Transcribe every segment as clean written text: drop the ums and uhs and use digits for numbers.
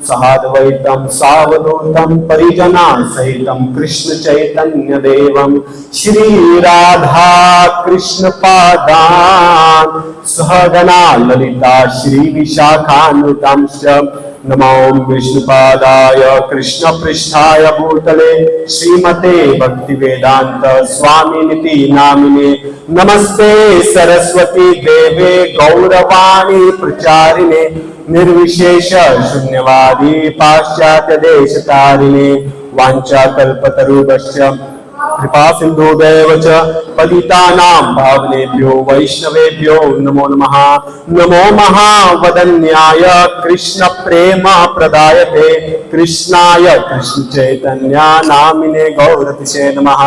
सहद्वैतं सावधूतं परिजना सहितं कृष्ण चैतन्य देवं श्री राधा कृष्ण पादान् सहगना ललिता श्री विशाखान्वितांश्च नमो विष्णुपादाय कृष्ण पृष्ठाय भूतले श्रीमते भक्तिवेदांत स्वामिनिति नामिने नमस्ते सरस्वती देवे गौरवाणी प्रचारिणे निर्विशेष शून्यवादी पाश्चात्य देशतारिणे वाञ्छाकल्पतरुभ्यश्च कृपा सिन्धुभ्यैव च पतितानां पावनेभ्यो वैष्णवेभ्यो नमो नमः। नमो महावदन्याय कृष्ण प्रेम प्रदायते कृष्णाय कृष्ण चैतन्य नामिने गौरतिशे नमः।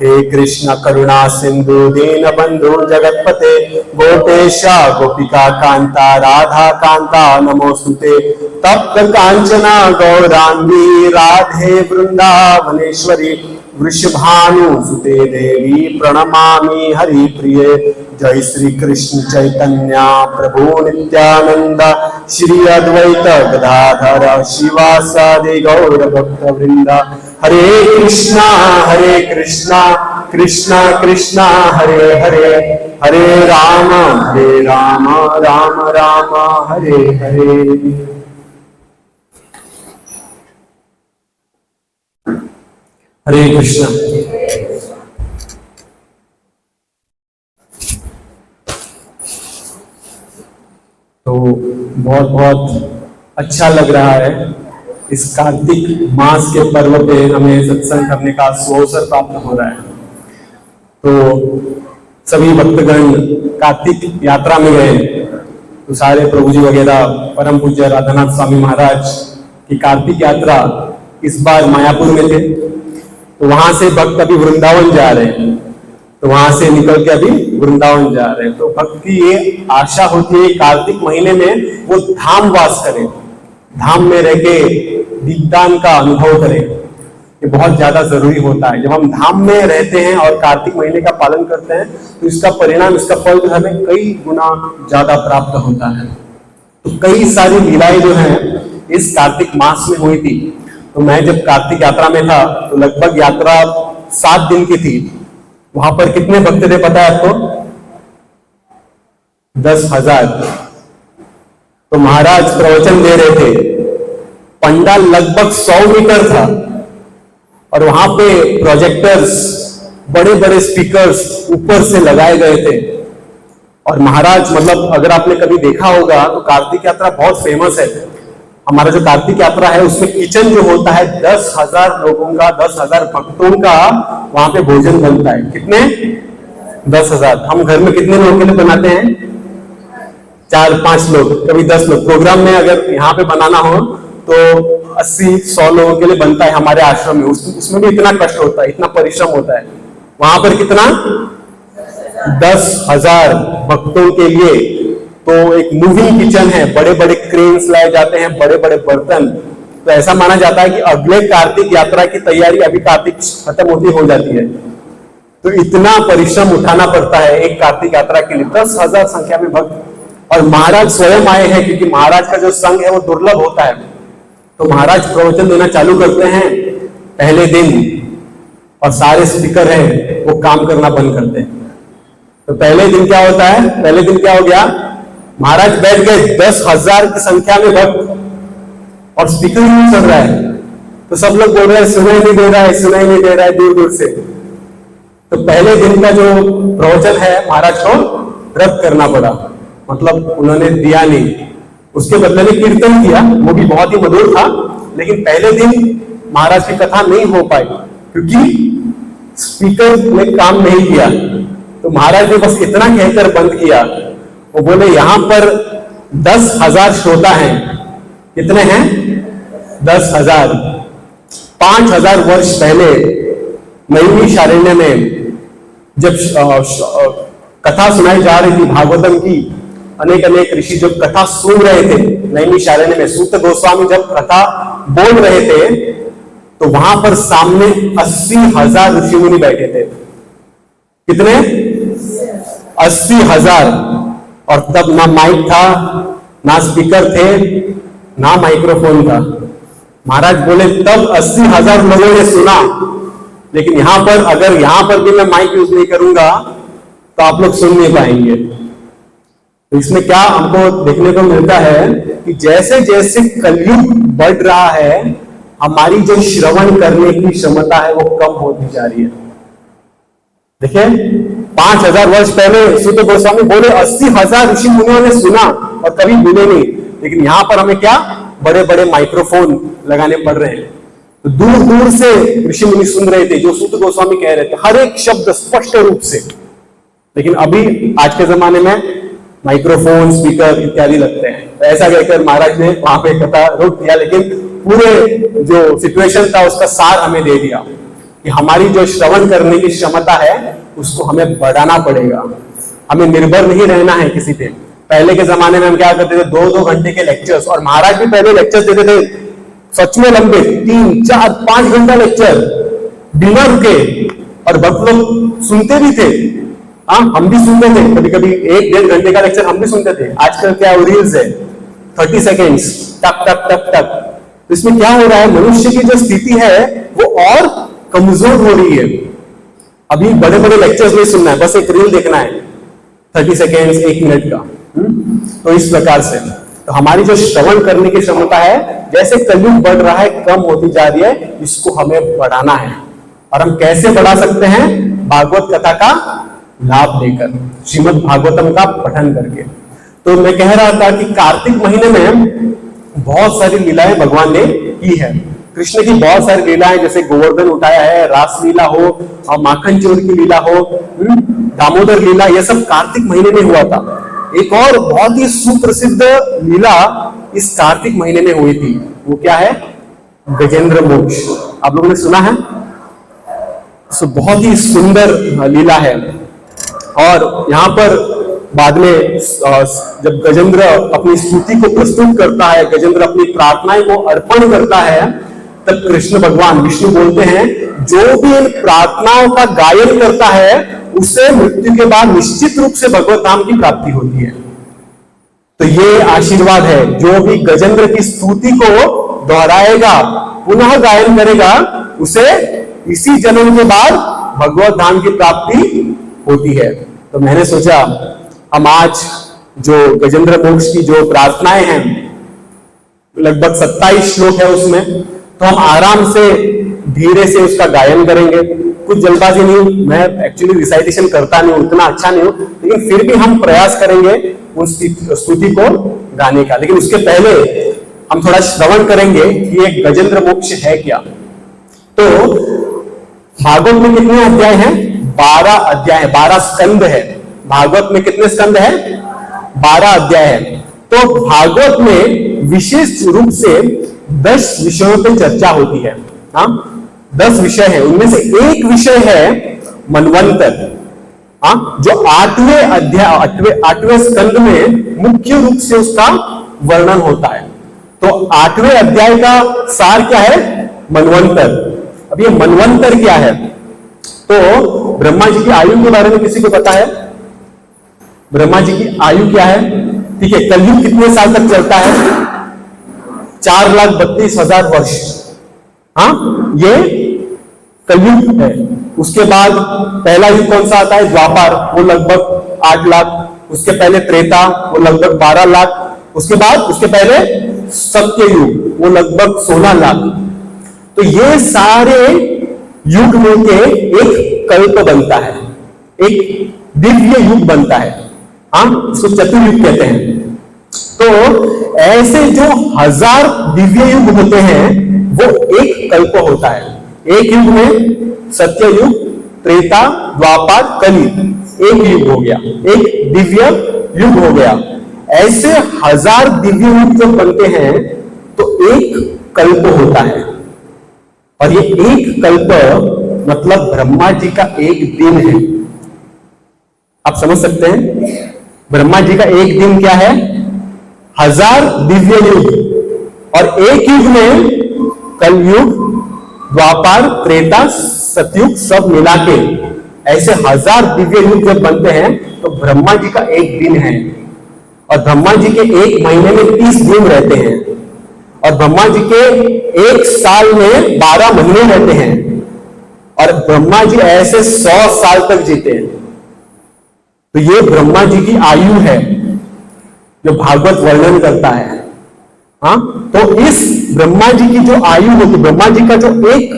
हे कृष्ण करुणा सिंधु दीन बंधु जगतपते गोपेश गोपिका कांता राधा कांता नमोस्तुते तप्त कांचना गौरांगी राधे वृंदावनेश्वरी वृषभानुसुते देवी प्रणमामि हरि प्रिये। जय श्री कृष्ण चैतन्य प्रभु नित्यानंद श्री अद्वैत गदाधर शिवासादि गौर भक्त वृंद। हरे कृष्णा कृष्णा कृष्णा हरे हरे हरे राम राम राम हरे हरे। हरे कृष्ण। तो बहुत बहुत अच्छा लग रहा है इस कार्तिक मास के पर्व पे हमें सत्संग करने का सुअवसर प्राप्त हो रहा है। तो सभी भक्तगण कार्तिक यात्रा में गए तो सारे प्रभु जी वगैरह परम पूज्य राधानाथ स्वामी महाराज की कार्तिक यात्रा इस बार मायापुर में थे। तो वहां से भक्त अभी वृंदावन जा रहे हैं, तो वहां से निकल के अभी वृंदावन जा रहे हैं। तो भक्त की ये आशा होती है कार्तिक महीने में वो धाम वास करें, धाम में रह के दीपदान का अनुभव करें। ये बहुत ज्यादा जरूरी होता है। जब हम धाम में रहते हैं और कार्तिक महीने का पालन करते हैं तो इसका परिणाम, इसका फल जो हमें कई गुना ज्यादा प्राप्त होता है। तो कई सारी लीलाएं जो है इस कार्तिक मास में हुई थी। तो मैं जब कार्तिक यात्रा में था तो लगभग यात्रा 7 दिन की थी। वहां पर कितने भक्त थे पता है आपको? 10,000। तो महाराज प्रवचन दे रहे थे, पंडाल लगभग 100 मीटर था और वहां पे प्रोजेक्टर्स, बड़े बड़े स्पीकर्स ऊपर से लगाए गए थे। और महाराज, मतलब अगर आपने कभी देखा होगा तो कार्तिक यात्रा बहुत फेमस है। हमारा जो कार्तिक यात्रा है उसमें किचन जो होता है 10,000 लोगों का, 10,000 भक्तों का वहां पे भोजन बनता है। कितने? 10,000। हम घर में कितने लोगों के लिए बनाते हैं? 4-5 लोग, कभी 10 लोग। प्रोग्राम में अगर यहाँ पे बनाना हो तो 80-100 लोगों के लिए बनता है हमारे आश्रम में। उसमें भी इतना कष्ट होता है, इतना परिश्रम होता है। वहां पर कितना? 10,000 भक्तों के लिए। तो एक मूविंग किचन है, बड़े बड़े क्रेन्स लाए जाते हैं, बड़े बड़े बर्तन। तो ऐसा माना जाता है कि अगले कार्तिक यात्रा की तैयारी अभी कार्तिक खत्म होती हो जाती है। तो इतना परिश्रम उठाना पड़ता है एक कार्तिक यात्रा के लिए। 10,000 संख्या में भक्त, और महाराज स्वयं आए हैं क्योंकि महाराज का जो संग है वो दुर्लभ होता है। तो महाराज प्रवचन देना चालू करते हैं पहले दिन और सारे स्पीकर हैं वो काम करना बंद करते हैं। तो पहले दिन क्या होता है? पहले दिन क्या हो गया? महाराज बैठ गए 10,000 की संख्या में भक्त और स्पीकर नहीं चल रहा है। तो सब लोग बोल रहे हैं सुनाई नहीं दे रहा है, सुनाई नहीं दे रहा है दूर दूर से। तो पहले दिन का जो प्रवचन है महाराज को रद्द करना पड़ा, मतलब उन्होंने दिया नहीं। उसके बदले में कीर्तन किया, वो भी बहुत ही मधुर था। लेकिन पहले दिन महाराज की कथा नहीं हो पाई क्योंकि स्पीकर ने काम नहीं किया। तो महाराज ने बस इतना कहकर बंद किया, वो बोले यहां पर 10,000 श्रोता हैं। कितने हैं? 10,000। 5,000 वर्ष पहले नैमिषारण्य में जब कथा सुनाई जा रही थी भागवतम की, अनेक अनेक ऋषि जब कथा सुन रहे थे नैमिषारण्य में, सूत गोस्वामी जब कथा बोल रहे थे तो वहां पर सामने 80,000 ऋषि मुनि बैठे थे। कितने? 80,000। और तब ना माइक था, ना स्पीकर थे, ना माइक्रोफोन था। महाराज बोले तब 80,000 लोगों ने सुना, लेकिन यहां पर अगर यहां पर भी मैं माइक यूज नहीं करूंगा तो आप लोग सुन नहीं पाएंगे। तो इसमें क्या हमको देखने को मिलता है कि जैसे जैसे कलयुग बढ़ रहा है, हमारी जो श्रवण करने की क्षमता है वो कम होती जा रही है। देखिए 5,000 वर्ष पहले सूत गोस्वामी बोले 80,000 ऋषि मुनियों ने सुना और कभी बोले नहीं, लेकिन यहां पर हमें क्या बड़े बड़े माइक्रोफोन लगाने पड़ रहे हैं। तो दूर दूर से ऋषि मुनि सुन रहे थे जो सूत गोस्वामी कह रहे थे, हर एक शब्द स्पष्ट रूप से। लेकिन अभी आज के जमाने में माइक्रोफोन, स्पीकर इत्यादि लगते हैं। तो ऐसा कहकर महाराज ने वहां पे कथा रोक दिया, लेकिन पूरे जो सिचुएशन था उसका सार हमें दे दिया कि हमारी जो श्रवण करने की क्षमता है उसको हमें बढ़ाना पड़ेगा। हमें निर्भर नहीं रहना है किसी पे। पहले के जमाने में हम क्या करते थे, 2-2 घंटे के लेक्चर्स, और महाराज भी पहले लेक्चर्स देते थे सच में लंबे 3, 4, 5 घंटा लेक्चर बिना रुके, और भक्त लोग सुनते भी थे। हाँ, हम भी सुनते थे, कभी कभी 1-1.5 घंटे का लेक्चर हम भी सुनते थे। आजकल क्या रील्स है 30 सेकेंड्स टक टक टक टक। तो इसमें क्या हो रहा है, मनुष्य की जो स्थिति है वो और कमजोर हो रही है। अभी बड़े बड़े लेक्चर्स नहीं सुनना है, बस एक रील देखना है 30 सेकेंड्स 1 मिनट का। तो इस प्रकार से तो हमारी जो श्रवण करने की क्षमता है, जैसे कलयुग बढ़ रहा है, कम होती जा रही है, इसको हमें बढ़ाना है। और हम कैसे बढ़ा सकते हैं? भागवत कथा का लाभ लेकर, श्रीमद् भागवतम का पठन करके। तो मैं कह रहा था कि कार्तिक महीने में बहुत सारी लीलाएं भगवान ने की है। कृष्ण की बहुत सारी लीलाएं, जैसे गोवर्धन उठाया है, रास लीला हो और माखन चोर की लीला हो, दामोदर लीला, यह सब कार्तिक महीने में हुआ था। एक और बहुत ही सुप्रसिद्ध लीला इस कार्तिक महीने में हुई थी, वो क्या है? गजेंद्र मोक्ष। आप लोगों ने सुना है? तो बहुत ही सुंदर लीला है। और यहां पर बाद में जब गजेंद्र अपनी स्तुति को प्रस्तुत करता है, गजेंद्र अपनी प्रार्थनाएं को अर्पण करता है, तब कृष्ण भगवान विष्णु बोलते हैं जो भी इन प्रार्थनाओं का गायन करता है उसे मृत्यु के बाद निश्चित रूप से भगवत धाम की प्राप्ति होती है। तो ये आशीर्वाद है, जो भी गजेंद्र की स्तुति को दोहराएगा, पुनः गायन करेगा, उसे इसी जन्म के बाद भगवत धाम की प्राप्ति होती है। तो मैंने सोचा हम आज जो गजेंद्र मोक्ष की जो प्रार्थनाएं हैं, लगभग 27 श्लोक है उसमें, तो हम आराम से धीरे से उसका गायन करेंगे। कुछ जल्दबाजी नहीं, मैं एक्चुअली रिसाइटेशन करता नहीं हूं, उतना अच्छा नहीं हूं, लेकिन फिर भी हम प्रयास करेंगे उस स्तुति को गाने का। लेकिन उसके पहले हम थोड़ा श्रवण करेंगे कि ये गजेंद्र मोक्ष है क्या। तो भागवत में कितने अध्याय हैं? 12 अध्याय है, 12 स्कंद है। भागवत में कितने स्कंद है? 12 अध्याय है। तो भागवत में विशेष रूप से 10 विषयों पर चर्चा होती है। हाँ, 10 विषय है, उनमें से एक विषय है मनवंतर। हाँ, जो 8वें अध्याय 8वें स्कंद में मुख्य रूप से उसका वर्णन होता है। तो 8वें अध्याय का सार क्या है? मनवंतर। अब ये मनवंतर क्या है? तो ब्रह्मा जी की आयु के बारे में किसी को पता है? ब्रह्मा जी की आयु क्या है? ठीक है, कलयुग कितने साल तक चलता है? 4,32,000 वर्ष। हाँ, ये कलयुग है। उसके बाद पहला युग कौन सा आता है? द्वापर, वो लगभग 8 लाख। उसके पहले त्रेता, वो लगभग 12 लाख। उसके बाद उसके पहले सत्य युग, वो लगभग 16 लाख। तो ये सारे युग मिलके एक कल्प बनता है, एक दिव्य युग बनता है। हाँ, इसको चतुर्युग कहते हैं। तो ऐसे जो 1000 दिव्य युग होते हैं वो एक कल्प होता है। एक युग में सत्य युग, त्रेता, द्वापर, कली, एक युग हो गया, एक दिव्य युग हो गया। ऐसे 1000 दिव्य युग जब बनते हैं तो एक कल्प होता है। और ये एक कल्प मतलब ब्रह्मा जी का एक दिन है। आप समझ सकते हैं, ब्रह्मा जी का एक दिन क्या है? 1000 दिव्य युग। और एक युग में कलयुग, द्वापर, त्रेता, सतयुग सब मिला के ऐसे 1000 दिव्य युग जब बनते हैं तो ब्रह्मा जी का एक दिन है। और ब्रह्मा जी के एक महीने में 30 दिन रहते हैं। और ब्रह्मा जी के एक साल में 12 महीने रहते हैं, और ब्रह्मा जी ऐसे 100 साल तक जीते हैं। तो ये ब्रह्मा जी की आयु है जो भागवत वर्णन करता है। हाँ, तो इस ब्रह्मा जी की जो आयु होती, ब्रह्मा जी का जो एक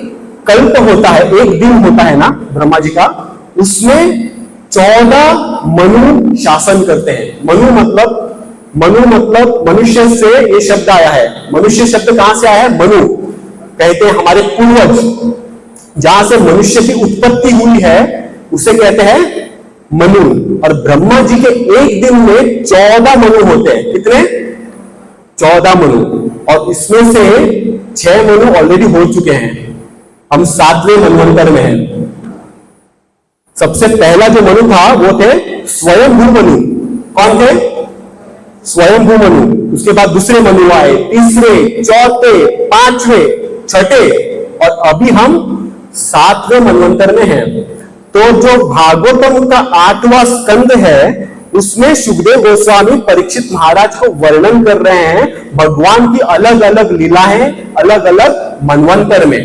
कल्प होता है, एक दिन होता है ना ब्रह्मा जी का, उसमें 14 मनु शासन करते हैं। मनु मतलब मनुष्य से ये शब्द आया है। मनुष्य शब्द कहां से आया है? मनु कहते हैं हमारे पूर्वज, जहां से मनुष्य की उत्पत्ति हुई है उसे कहते हैं मनु। और ब्रह्मा जी के एक दिन में 14 मनु होते हैं। कितने? 14 मनु। और इसमें से 6 मनु ऑलरेडी हो चुके हैं, हम 7वें मनवंतर में हैं। सबसे पहला जो मनु था वो थे स्वयंभू मनु। कौन थे? स्वयंभू मनु। उसके बाद दूसरे मनु आए, तीसरे, चौथे, पांचवें, छठे, और अभी हम 7वें मनवंतर में हैं। तो जो भागवतम का 8वां स्कंद है उसमें सुखदेव गोस्वामी परीक्षित महाराज को वर्णन कर रहे हैं भगवान की अलग अलग लीलाएं अलग अलग मनवंतर में।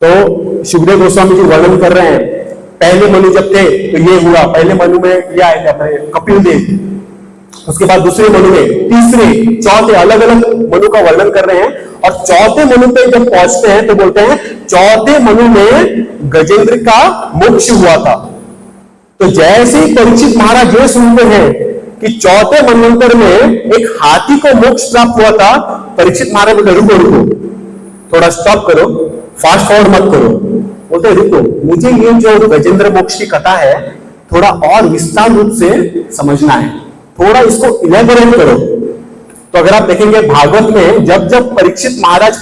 तो सुखदेव गोस्वामी जी वर्णन कर रहे हैं, पहले मनु जब थे तो ये हुआ, पहले मनु में ये आए थे अपने कपिल देव, उसके बाद दूसरे मनु में, तीसरे, चौथे, अलग अलग मनु का वर्णन कर रहे हैं। और चौथे मनु पे जब पहुंचते हैं तो बोलते हैं चौथे मनु में गजेंद्र का मोक्ष हुआ था। तो जैसे ही परीक्षित महाराज ये सुनते हैं कि चौथे मनवंतर में एक हाथी को मोक्ष प्राप्त हुआ था, परीक्षित महाराज बोलते रुको रुको, थोड़ा स्टॉप करो, फास्ट फॉरवर्ड मत करो। बोलते रुको, मुझे ये जो गजेंद्र मोक्ष की कथा है थोड़ा और विस्तार रूप से समझना है, थोड़ा इसको इलेबोरेट करो। तो अगर आप देखेंगे भागवत में जब जब परीक्षित महाराज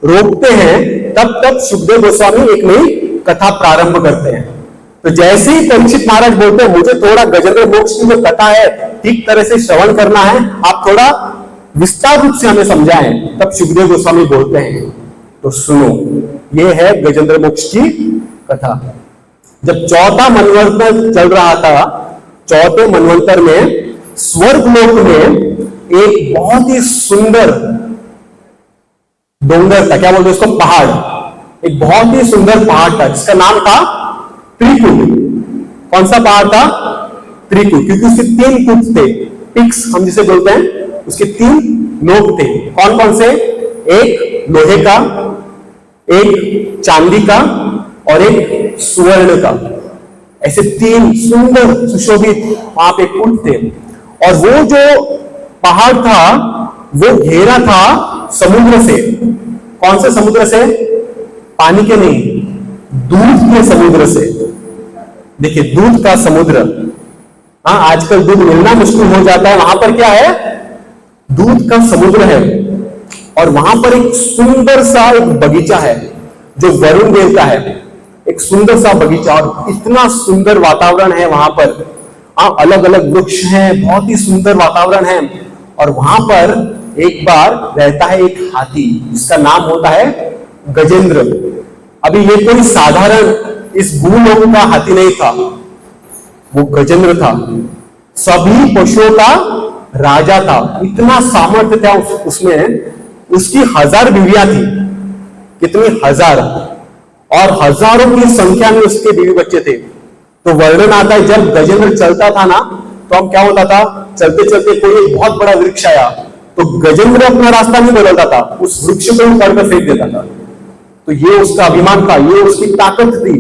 रोकते हैं तब तब सुखदेव गोस्वामी एक नई कथा प्रारंभ करते हैं। तो जैसे ही परीक्षित महाराज बोलते हैं मुझे थोड़ा गजेंद्र मोक्ष की जो कथा है ठीक तरह से श्रवण करना है, आप थोड़ा विस्तार रूप से हमें समझाएं, तब सुखदेव गोस्वामी बोलते हैं तो सुनो, ये है गजेंद्र मोक्ष की कथा। जब चौथा मनवंतर चल रहा था, चौथे मनवंतर में स्वर्ग लोक में एक बहुत ही सुंदर डोंगर था, क्या बोलते हैं उसको, पहाड़। एक बहुत ही सुंदर पहाड़ था जिसका नाम था त्रिकुट। कौन सा पहाड़ था? त्रिकुट, क्योंकि उसके 3 कुट थे, पिक्स हम जिसे बोलते हैं, उसके 3 नोक थे। कौन कौन से? एक लोहे का, एक चांदी का और एक स्वर्ण का। ऐसे 3 सुंदर सुशोभित वहां पे कुट थे। और वो जो पहाड़ था वो घेरा था समुद्र से। कौन से समुद्र से? पानी के नहीं, दूध के समुद्र से। देखिए, दूध का समुद्र, हाँ आजकल दूध मिलना मुश्किल हो जाता है, वहां पर क्या है? दूध का समुद्र है। और वहां पर एक सुंदर सा एक बगीचा है जो वरुण देवता है, एक सुंदर सा बगीचा, और इतना सुंदर वातावरण है वहां पर। अलग अलग वृक्ष हैं, बहुत ही सुंदर वातावरण है। और वहां पर एक बार रहता है एक हाथी जिसका नाम होता है गजेंद्र। अभी ये कोई साधारण इस भूलोक का हाथी नहीं था, वो गजेंद्र था, सभी पशुओं का राजा था। इतना सामर्थ्य था उसमें। उसकी 1000 बीवियां थी। कितनी? 1000। और हजारों की संख्या में उसके बीवी बच्चे थे। तो वर्णन आता है जब गजेंद्र चलता था ना, तो हम क्या होता था, चलते चलते कोई एक बहुत बड़ा वृक्ष आया तो गजेंद्र अपना रास्ता नहीं बदलता था, उस वृक्ष को उखाड़ कर फेंक देता था। तो ये उसका अभिमान था, ये उसकी ताकत थी।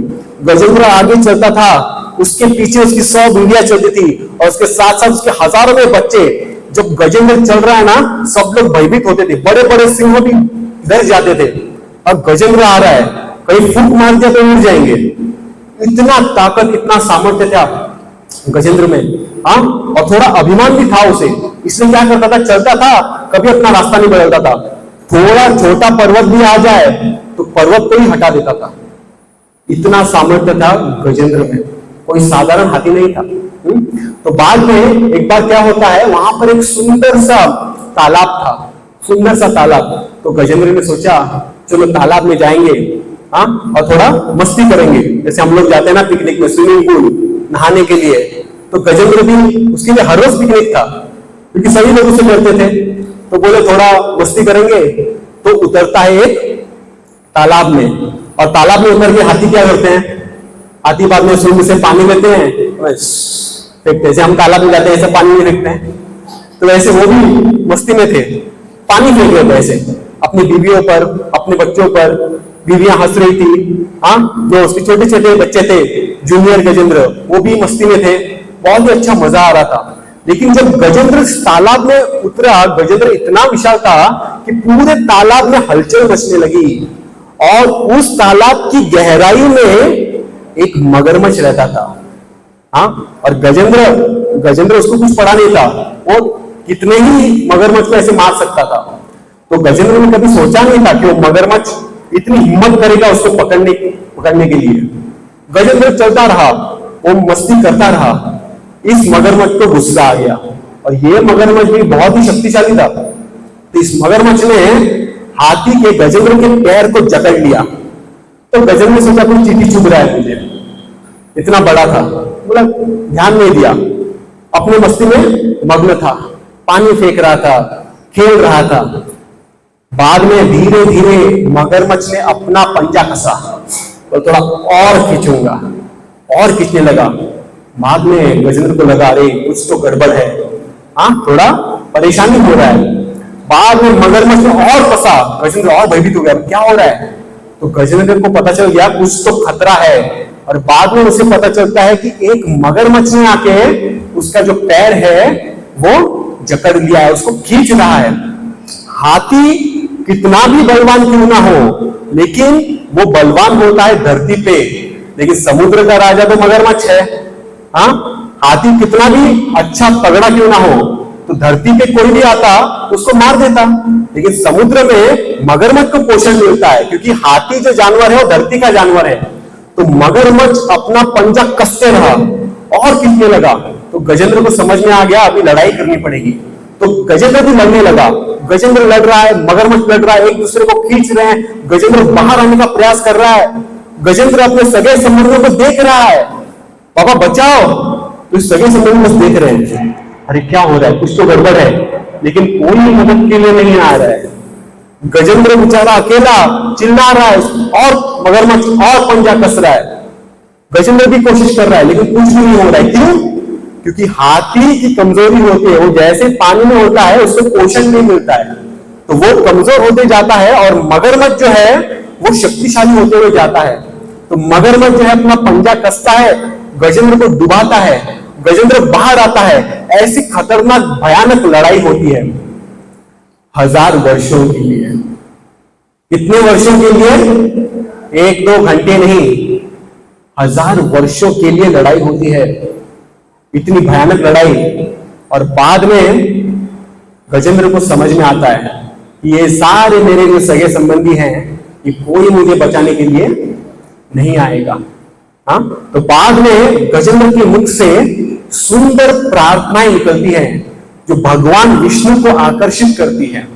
गजेंद्र आगे चलता था, उसके पीछे उसकी 100 बीवियां चलती थी, और उसके साथ साथ उसके हजारों में बच्चे। जब गजेंद्र चल रहा है ना, सब लोग भयभीत होते थे, बड़े बड़े सिंह भी डर जाते थे। अब गजेंद्र आ रहा है, कहीं फूंक मार दिया तो उड़ जाएंगे। इतना ताकत, इतना सामर्थ्य था गजेंद्र में। हाँ, और थोड़ा अभिमान भी था उसे, इसलिए क्या करता था, चलता था, कभी अपना रास्ता नहीं बदलता था। थोड़ा छोटा पर्वत भी आ जाए तो पर्वत को ही हटा देता था। इतना सामर्थ्य था गजेंद्र में, कोई साधारण हाथी नहीं था। तो बाद में एक बार क्या होता है, वहां पर एक सुंदर सा तालाब था, सुंदर सा तालाब। तो गजेंद्र ने सोचा चलो तालाब में जाएंगे, हाँ, और थोड़ा मस्ती करेंगे, जैसे हम लोग जाते हैं ना पिकनिक में, स्विमिंग पूल नहाने के लिए। तो गजेंद्र भी, उसके लिए हर रोज पिकनिक था क्योंकि सभी लोग उसे करते थे। तो बोले थोड़ा मस्ती करेंगे, तो उतरता है एक तालाब में, और तालाब में उतर के हाथी क्या करते हैं, हाथी बाद में सूंड से पानी लेते हैं, फेंकते, जैसे हम तालाब में जाते हैं ऐसे पानी में फेंकते हैं, तो वैसे वो भी मस्ती में थे, पानी फेंक रहे थे ऐसे अपनी बीवियों पर, अपने बच्चों पर। बीवियां हंस रही थी, हाँ, जो उसके छोटे छोटे बच्चे थे जूनियर गजेंद्र, वो भी मस्ती में थे, बहुत ही अच्छा मजा आ रहा था। लेकिन जब गजेंद्र इस तालाब में उतरा, गजेंद्र इतना विशाल था कि पूरे तालाब में हलचल मचने लगी, और उस तालाब की गहराई में एक मगरमच्छ रहता था, हाँ, और गजेंद्र उसको कुछ पड़ा नहीं था, वो कितने ही मगरमच्छ को ऐसे मार सकता था। तो गजेंद्र ने कभी सोचा नहीं था कि वो मगरमच्छ इतनी हिम्मत करेगा उसको पकड़ने के लिए। गजेंद्र चलता रहा, वो मस्ती करता रहा, इस मगरमच्छ को गुस्सा आ गया, और ये मगरमच्छ भी बहुत ही शक्तिशाली था। तो इस मगरमच्छ ने हाथी के गजेंद्र के पैर को जकड़ लिया। तो गजेंद्र ने सोचा कोई चींटी चुभ रहा है मुझे, इतना बड़ा था, बोला ध्यान नहीं दिया, अपने मस्ती में मग्न था, पानी फेंक रहा था, खेल रहा था। बाद में धीरे धीरे मगरमच्छ ने अपना पंजा कसा, तो थोड़ा और खींचूंगा, और खींचने लगा। बाद में गजेंद्र को लगा अरे कुछ तो गड़बड़ है, हाँ, थोड़ा परेशानी हो रहा है। बाद में मगरमच्छ ने और फंसा, गजेंद्र और भयभीत हो गया, क्या हो रहा है। तो गजेंद्र को पता चल गया कुछ तो खतरा है, और बाद में उसे पता चलता है कि एक मगरमच्छ ने आके उसका जो पैर है वो जकड़ लिया है, उसको खींच रहा है। हाथी कितना भी बलवान क्यों ना हो, लेकिन वो बलवान होता है धरती पे, लेकिन समुद्र का राजा तो मगरमच्छ है, हाँ। हाथी कितना भी अच्छा तगड़ा क्यों ना हो, तो धरती पे कोई भी आता उसको मार देता, लेकिन समुद्र में मगरमच्छ को पोषण मिलता है, क्योंकि हाथी जो जानवर है वो धरती का जानवर है। तो मगरमच्छ अपना पंजा कसते रहा और खींचने लगा। तो गजेंद्र को समझ में आ गया अभी लड़ाई करनी पड़ेगी, तो गजेंद्र भी लड़ने लगा। गजेंद्र लड़ रहा है, मगरमच्छ लड़ रहा है, एक दूसरे को खींच रहे हैं। गजेंद्र बाहर आने का प्रयास कर रहा है, गजेंद्र अपने सगे संबंधियों को देख रहा है, पापा बचाओ। तो सगे संबंधी बस देख रहे हैं, अरे क्या हो रहा है, कुछ तो गड़बड़ है, लेकिन कोई मदद के लिए नहीं आ रहा है। गजेंद्र बेचारा अकेला चिल्ला रहा है, और मगरमच्छ और पंजा कस रहा है। गजेंद्र भी कोशिश कर रहा है, लेकिन कुछ भी नहीं हो रहा है। क्यों? क्योंकि हाथी की कमजोरी होती है, वो जैसे पानी में होता है उसको पोषण नहीं मिलता है, तो वो कमजोर होते जाता है, और मगरमच्छ जो है वो शक्तिशाली होते हुए जाता है। तो मगरमच्छ जो है अपना पंजा कसता है, गजेंद्र को डुबाता है, गजेंद्र बाहर आता है। ऐसी खतरनाक भयानक लड़ाई होती है 1000 वर्षों के लिए। कितने वर्षों के लिए? 1-2 घंटे नहीं, 1000 वर्षों के लिए लड़ाई होती है, इतनी भयानक लड़ाई। और बाद में गजेंद्र को समझ में आता है कि ये सारे मेरे जो सगे संबंधी हैं, ये कोई मुझे बचाने के लिए नहीं आएगा, हाँ। तो बाद में गजेंद्र के मुख से सुंदर प्रार्थनाएं निकलती हैं जो भगवान विष्णु को आकर्षित करती हैं।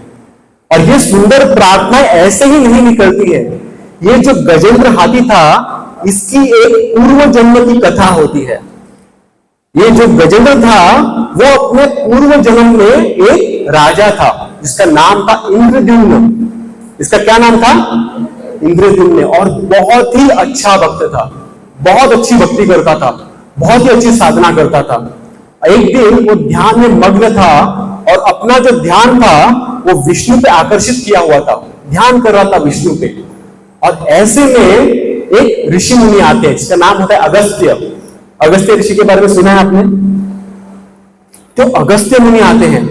और ये सुंदर प्रार्थनाएं ऐसे ही नहीं निकलती है, ये जो गजेंद्र हाथी था इसकी एक पूर्व जन्म की कथा होती है। ये जो गजेंद्र था वो अपने पूर्व जन्म में एक राजा था जिसका नाम था इंद्रद्युम्न। इसका क्या नाम था? इंद्रद्युम्न। और बहुत ही अच्छा भक्त था, बहुत अच्छी भक्ति करता था, बहुत ही अच्छी साधना करता था। एक दिन वो ध्यान में मग्न था और अपना जो ध्यान था वो विष्णु पे आकर्षित किया हुआ था, ध्यान कर रहा था विष्णु पे। और ऐसे में एक ऋषि मुनि आते हैं जिसका नाम होता है अगस्त्य। अगस्त्य ऋषि के बारे में सुना है आपने? तो अगस्त्य मुनि आते हैं,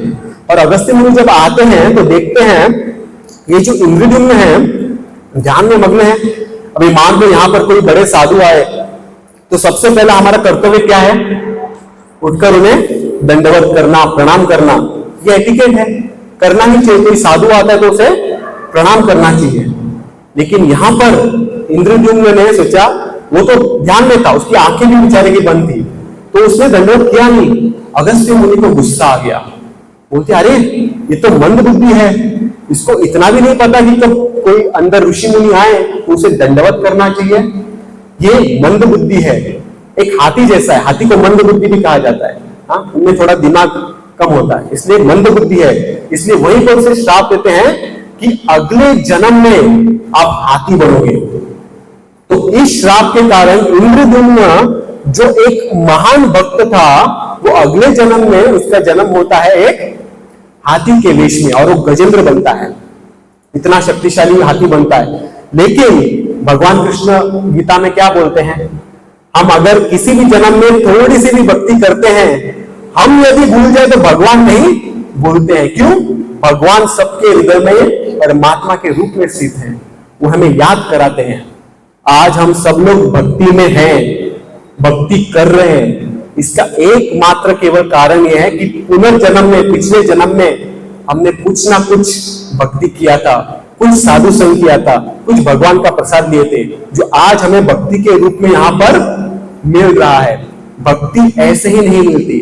और अगस्त्य मुनि जब आते हैं तो देखते हैं ये जो इंद्रद्युम्न है ध्यान में मग्न है। अभी मान लो यहां पर कोई बड़े साधु आए तो सबसे पहला हमारा कर्तव्य क्या है? उठकर उन्हें दंडवत करना, प्रणाम करना, ये एटिकेट है, करना ही चाहिए। कोई साधु आता है तो उसे प्रणाम करना चाहिए। लेकिन यहां पर इंद्रद्युम्न ने सोचा, वो तो ध्यान में था, उसकी आंखें भी बेचारे की बंद थी, तो उसने दंडवत किया नहीं। अगस्त्य मुनि को गुस्सा आ गया, बोलते अरे ये तो मंद बुद्धि है, इसको इतना भी नहीं पता कि जब कोई अंदर ऋषि मुनि आए तो उसे दंडवत करना चाहिए, ये मंद बुद्धि है। एक हाथी जैसा है, हाथी को मंद बुद्धि भी कहा जाता है, हाँ, उनमें थोड़ा दिमाग कम होता है, इसलिए मंद बुद्धि है। इसलिए वही पर से श्राप देते हैं कि अगले जन्म में आप हाथी बनोगे। तो इस श्राप के कारण इंद्रद्युम्न जो एक महान भक्त था, वो अगले जन्म में उसका जन्म होता है एक हाथी के वेश में, और वो गजेंद्र बनता है, इतना शक्तिशाली हाथी बनता है। लेकिन भगवान कृष्ण गीता में क्या बोलते हैं, हम अगर किसी भी जन्म में थोड़ी सी भी भक्ति करते हैं, हम यदि भूल जाए तो भगवान नहीं भूलते हैं। क्यों? भगवान सबके हृदय में परमात्मा के रूप में स्थित हैं, वो हमें याद कराते हैं। आज हम सब लोग भक्ति में हैं, भक्ति कर रहे हैं, इसका एकमात्र केवल कारण यह है कि पुनर्जन्म में, पिछले जन्म में हमने कुछ ना कुछ भक्ति किया था, कुछ साधु संग किया था, कुछ भगवान का प्रसाद लिए थे, जो आज हमें भक्ति के रूप में यहां पर मिल रहा है। भक्ति ऐसे ही नहीं मिलती,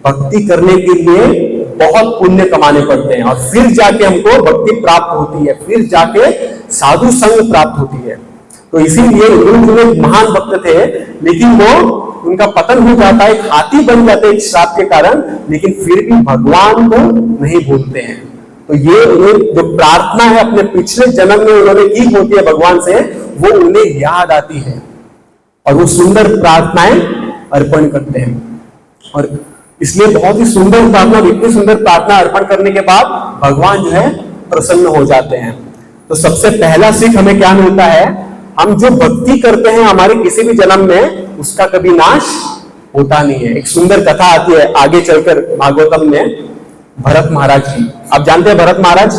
भक्ति करने के लिए बहुत पुण्य कमाने पड़ते हैं, और फिर जाके हमको भक्ति प्राप्त होती है, फिर जाके साधु संग प्राप्त होती है। तो इसीलिए इंद्रद्युम्न एक महान भक्त थे, लेकिन वो उनका पतन हो जाता है, हाथी बन जाते हैं एक श्राप के कारण, लेकिन फिर भी भगवान को नहीं भूलते हैं। तो ये जो प्रार्थना है अपने पिछले जन्म में उन्होंने की होती है भगवान से, वो उन्हें याद आती है, और वो सुंदर प्रार्थनाएं अर्पण करते हैं। और इसलिए बहुत ही सुंदर प्रार्थना, इतनी सुंदर प्रार्थना अर्पण करने के बाद भगवान जो है प्रसन्न हो जाते हैं। तो सबसे पहला सीख हमें क्या मिलता है, हम जो भक्ति करते हैं हमारे किसी भी जन्म में, उसका कभी नाश होता नहीं है। एक सुंदर कथा आती है आगे चलकर भागवतम में, भरत महाराज की। आप जानते हैं भरत महाराज,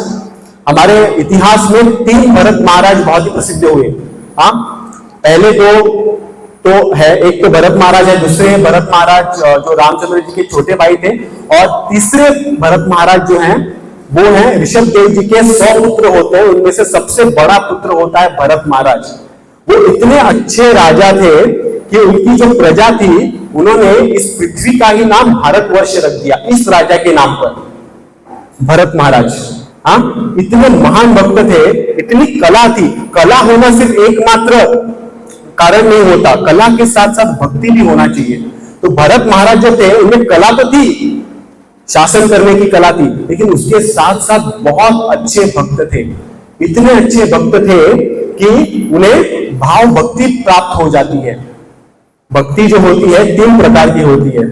हमारे इतिहास में 3 भरत महाराज बहुत ही प्रसिद्ध हुए। हाँ, पहले तो है, एक तो भरत महाराज है, दूसरे भरत महाराज जो रामचंद्र जी के छोटे भाई थे, और तीसरे भरत महाराज जो हैं वो हैं ऋषभ देव जी के 100 पुत्र होते हैं, उनमें से सबसे बड़ा पुत्र होता है भरत महाराज। वो इतने अच्छे राजा थे कि उनकी जो प्रजा थी, उन्होंने इस पृथ्वी का ही नाम भारतवर्ष रख दिया, इस राजा के नाम पर, भरत महाराज। हाँ, इतने महान भक्त थे, इतनी कला थी। कला होना सिर्फ एकमात्र कारण नहीं होता, कला के साथ साथ भक्ति भी होना चाहिए। तो भरत महाराज जो थे, उनमें कला तो थी, शासन करने की कला थी, लेकिन उसके साथ साथ बहुत अच्छे भक्त थे। इतने अच्छे भक्त थे कि उन्हें भाव भक्ति प्राप्त हो जाती है। भक्ति जो होती है 3 प्रकार की होती है।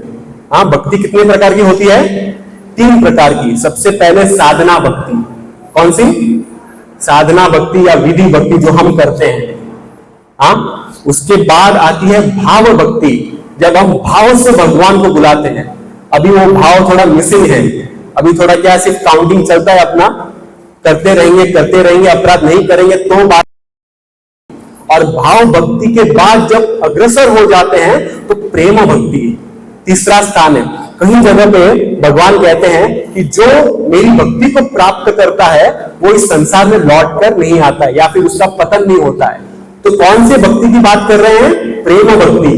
हाँ, भक्ति कितने प्रकार की होती है? 3 प्रकार की। सबसे पहले साधना भक्ति। कौन सी? साधना भक्ति या विधि भक्ति जो हम करते हैं। हाँ, उसके बाद आती है भाव भक्ति, जब हम भाव से भगवान को बुलाते हैं। अभी वो भाव थोड़ा मिसिंग है, अभी थोड़ा क्या सिर्फ काउंटिंग चलता है अपना, करते रहेंगे, अपराध नहीं करेंगे तो बात। और भाव भक्ति के बाद जब अग्रसर हो जाते हैं तो प्रेम भक्ति तीसरा स्थान है। कहीं जगह पे भगवान कहते हैं कि जो मेरी भक्ति को प्राप्त करता है वो इस संसार में लौट कर नहीं आता है, या फिर उसका पतन नहीं होता है। तो कौन से भक्ति की बात कर रहे हैं? प्रेम भक्ति।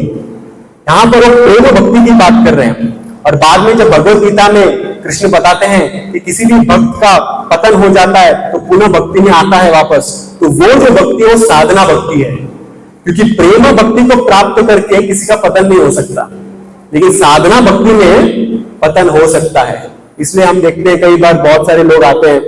यहां पर वो प्रेम भक्ति की बात कर रहे हैं। और बाद में जब भगवत गीता में कृष्ण बताते हैं कि किसी भी भक्त का पतन हो जाता है तो पुनः भक्ति में आता है वापस, तो वो जो भक्ति है वो साधना भक्ति है। क्योंकि प्रेम भक्ति को प्राप्त करके किसी का पतन नहीं हो सकता, लेकिन साधना भक्ति में पतन हो सकता है। इसलिए हम देखते हैं कई बार बहुत सारे लोग आते हैं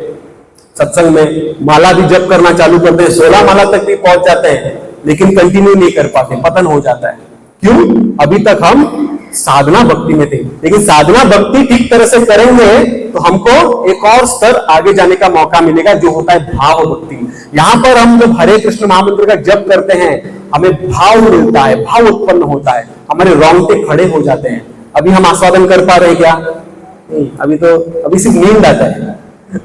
सत्संग में, माला भी जप करना चालू करते हैं, 16 माला तक भी पहुंच जाते हैं, लेकिन कंटिन्यू नहीं कर पाते, पतन हो जाता है। क्यों? अभी तक हम साधना भक्ति में थे। लेकिन साधना भक्ति ठीक तरह से करेंगे तो हमको एक और स्तर आगे जाने का मौका मिलेगा, जो होता है भाव भक्ति। यहां पर हम जब हरे कृष्ण महामंत्र का जप करते हैं, हमें भाव मिलता है, भाव उत्पन्न होता है, हमारे रोंगटे खड़े हो जाते हैं। अभी हम आस्वादन कर पा रहे हैं क्या? नहीं, अभी सिर्फ नींद आता है।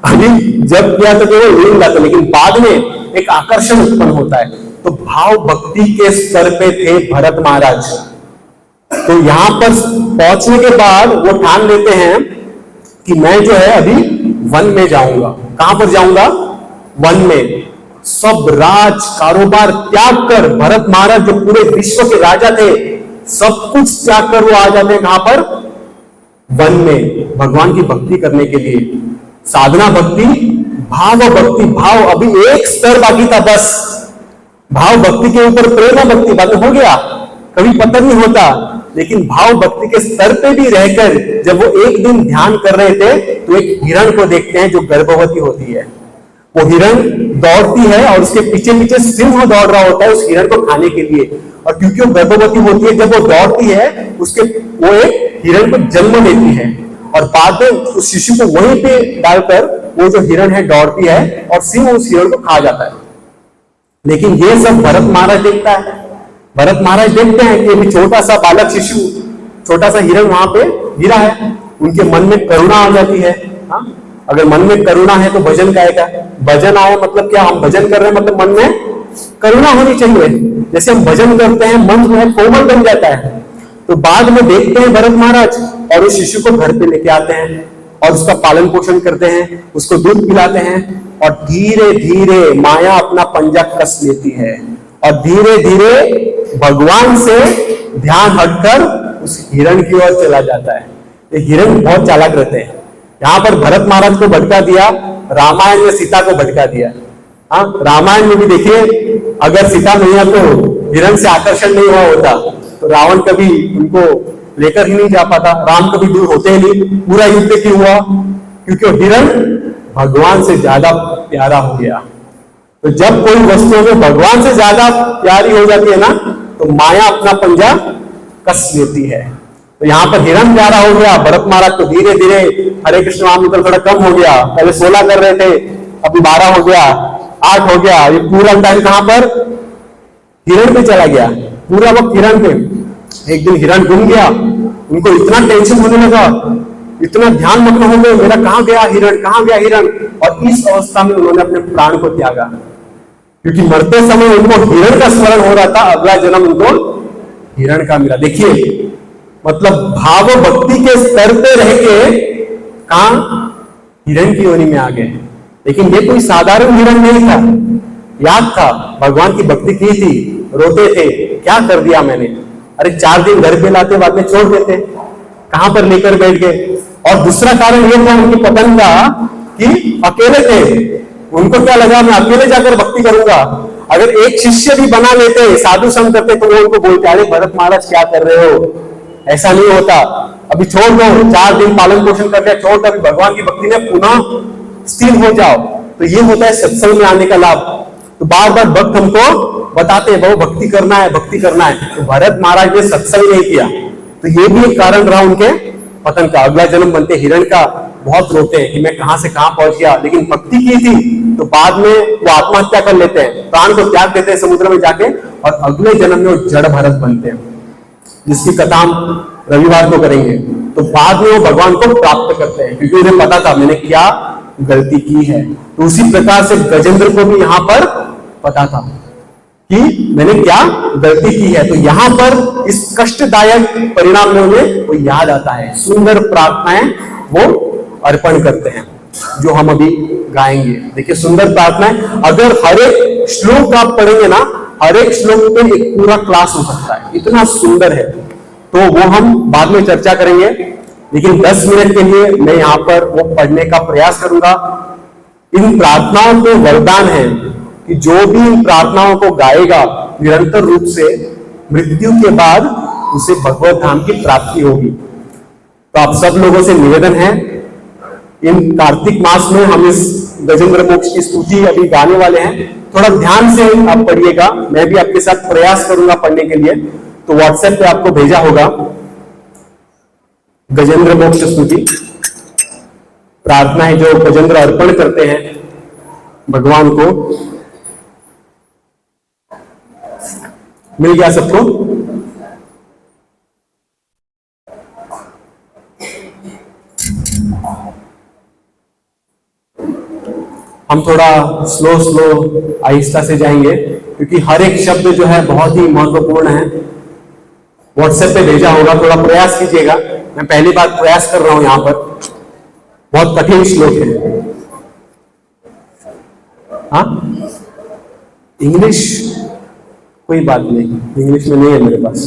अभी जब किया तो केवल नींद आता है, लेकिन बाद में एक आकर्षण उत्पन्न होता है। तो भाव भक्ति के स्तर पे थे भरत महाराज। तो यहां पर पहुंचने के बाद वो ठान लेते हैं कि मैं जो है अभी वन में जाऊंगा। कहां पर जाऊंगा? वन में। सब राज कारोबार त्याग कर भरत महाराज जो पूरे विश्व के राजा थे, सब कुछ त्याग कर वो आ जाते हैं कहां पर? वन में, भगवान की भक्ति करने के लिए। साधना भक्ति, भाव भक्ति, भाव अभी एक स्तर बाकी था बस। भाव भक्ति के ऊपर प्रेम भक्ति, बाद में हो गया, कभी पतन नहीं होता। लेकिन भाव भक्ति के स्तर पे भी रहकर जब वो एक दिन ध्यान कर रहे थे तो एक हिरण को देखते हैं जो गर्भवती होती है। वो हिरण दौड़ती है और उसके पीछे पीछे सिंह दौड़ रहा होता है उस हिरण को खाने के लिए, और क्योंकि वो गर्भवती होती है जब वो दौड़ती है उसके वो एक हिरण को जन्म देती है, और बाद में उस शिशु को वहीं पे डालकर वो जो हिरण है दौड़ती है और सिंह उस हिरण को खा जाता है। लेकिन ये सब भरत महाराज देखता है। भरत महाराज देखते हैं कि अभी छोटा सा बालक शिशु, छोटा सा हिरण वहां पे गिरा है। उनके मन में करुणा आ जाती है। हाँ, अगर मन में करुणा है तो भजन गाएगा। भजन आए मतलब क्या, हम भजन कर रहे हैं मतलब मन में करुणा होनी चाहिए। जैसे हम भजन करते हैं मन जो है कोमल बन जाता है। तो बाद में देखते हैं भरत महाराज और उस शिशु को घर पे लेके आते हैं और उसका पालन पोषण करते हैं, उसको दूध पिलाते हैं, और धीरे धीरे माया अपना पंजा कस लेती है और धीरे धीरे भगवान से ध्यान हटकर उस हिरण की ओर चला जाता है। ये हिरण बहुत चालाक रहते हैं। यहां पर भरत महाराज को भटका दिया, रामायण में सीता को भटका दिया। हाँ, रामायण में भी देखिए, अगर सीता मैया को हिरण से आकर्षण नहीं हुआ होता तो रावण कभी उनको लेकर ही नहीं जा पाता, राम कभी दूर होते ही नहीं। पूरा युद्ध क्यों हुआ? क्योंकि हिरण भगवान से ज्यादा प्यारा हो गया। तो जब कोई वस्तु में भगवान से ज्यादा प्यारी हो जाती है ना, तो माया अपना पंजा कस लेती है। तो यहाँ पर हिरण प्यारा हो गया, भरत महाराज को धीरे धीरे हरे कृष्ण महामंत्र थोड़ा कम हो गया। पहले 16 कर रहे थे, अभी 12 हो गया, 8 हो गया। ये पूरा टाइम कहां पर? हिरण पे चला गया, पूरा वक्त हिरण पे। एक दिन हिरण घूम गया, उनको इतना टेंशन होने लगा, इतना ध्यान मग्न हो गए, मेरा कहां गया हिरण, कहां गया हिरण। और इस अवस्था में उन्होंने अपने प्राण को त्यागा, क्योंकि मरते समय उनको हिरण का स्मरण हो रहा था, अगला जन्म उनको हिरण का मिला। देखिए, मतलब भाव भक्ति के स्तर पे रह के कहां हिरण की योनि में आ गए। लेकिन ये कोई साधारण हिरण नहीं था, याद था, भगवान की भक्ति की थी, रोते थे, क्या कर दिया मैंने। अरे 4 दिन घर पे लाते, बाद में छोड़ देते, कहां पर लेकर बैठ गए। और दूसरा कारण यह था उनकी पतन का कि अकेले थे। उनको क्या लगा, मैं अकेले जाकर भक्ति करूंगा। अगर एक शिष्य भी बना लेते, साधु संग करते, तो वो उनको बोलते, अरे भरत महाराज क्या कर रहे हो, ऐसा नहीं होता, अभी छोड़ दो, 4 दिन पालन पोषण करके छोड़ दो, अभी भगवान की भक्ति में पुनः स्थिर हो जाओ। तो ये होता है सत्संग में आने का लाभ। तो बार बार भक्त हमको बताते हैं, बहु भक्ति करना है, भक्ति करना है। तो भरत महाराज ने सत्संग नहीं किया, तो ये भी एक कारण रहा उनके पतन का। अगला जन्म बनते हिरण का बहुत रोते हैं कि मैं कहां से कहां पहुंच गया। लेकिन भक्ति की थी तो बाद में वो आत्महत्या कर लेते हैं, प्राण को त्याग देते हैं समुद्र में जाके, और अगले जन्म में वो जड़ भरत बनते हैं, जिसकी कथा हम रविवार को करेंगे। तो बाद में वो भगवान को प्राप्त करते हैं, क्योंकि उन्हें पता था मैंने क्या गलती की है। तो उसी प्रकार से गजेंद्र को भी यहां पर पता था कि मैंने क्या गलती की है। तो यहां पर इस कष्टदायक परिणाम में उन्हें वो याद आता है, सुंदर प्रार्थनाएं वो अर्पण करते हैं, जो हम अभी गाएंगे। देखिए, सुंदर प्रार्थनाएं, अगर हर एक श्लोक आप पढ़ेंगे ना, हर एक श्लोक पे एक पूरा क्लास हो सकता है, इतना सुंदर है। तो वो हम बाद में चर्चा करेंगे, लेकिन 10 मिनट के लिए मैं यहाँ पर वो पढ़ने का प्रयास करूंगा। इन प्रार्थनाओं के वरदान है कि जो भी इन प्रार्थनाओं को गाएगा निरंतर रूप से, मृत्यु के बाद उसे भगवत धाम की प्राप्ति होगी। तो आप सब लोगों से निवेदन है, इन कार्तिक मास में हम इस गजेंद्र मोक्ष की स्तुति अभी गाने वाले हैं, थोड़ा ध्यान से आप पढ़िएगा। मैं भी आपके साथ प्रयास करूंगा पढ़ने के लिए। तो व्हाट्सएप पे आपको भेजा होगा गजेंद्र मोक्ष स्तुति, प्रार्थनाएं जो गजेंद्र अर्पण करते हैं भगवान को। मिल गया सबको? हम थोड़ा स्लो आहिस्ता से जाएंगे, क्योंकि हर एक शब्द जो है बहुत ही महत्वपूर्ण है। व्हाट्सएप पे भेजा होगा, थोड़ा प्रयास कीजिएगा। मैं पहली बार प्रयास कर रहा हूं, यहां पर बहुत कठिन श्लोक है। हाँ, इंग्लिश कोई बात नहीं, इंग्लिश में नहीं है मेरे पास।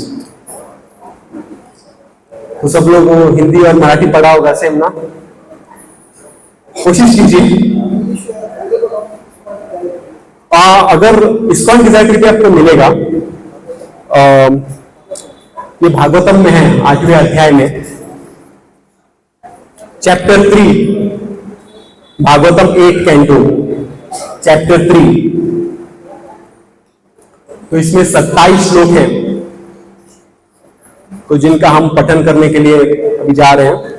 तो सब लोग हिंदी और मराठी पढ़ा होगा सेम ना, कोशिश कीजिए। अगर इस्कॉन डिजाइटर भी आपको मिलेगा, ये भागवतम में है 8वें अध्याय में, चैप्टर 3, भागवतम 8 कैंटो चैप्टर 3। तो इसमें 27 श्लोक हैं, तो जिनका हम पठन करने के लिए अभी जा रहे हैं।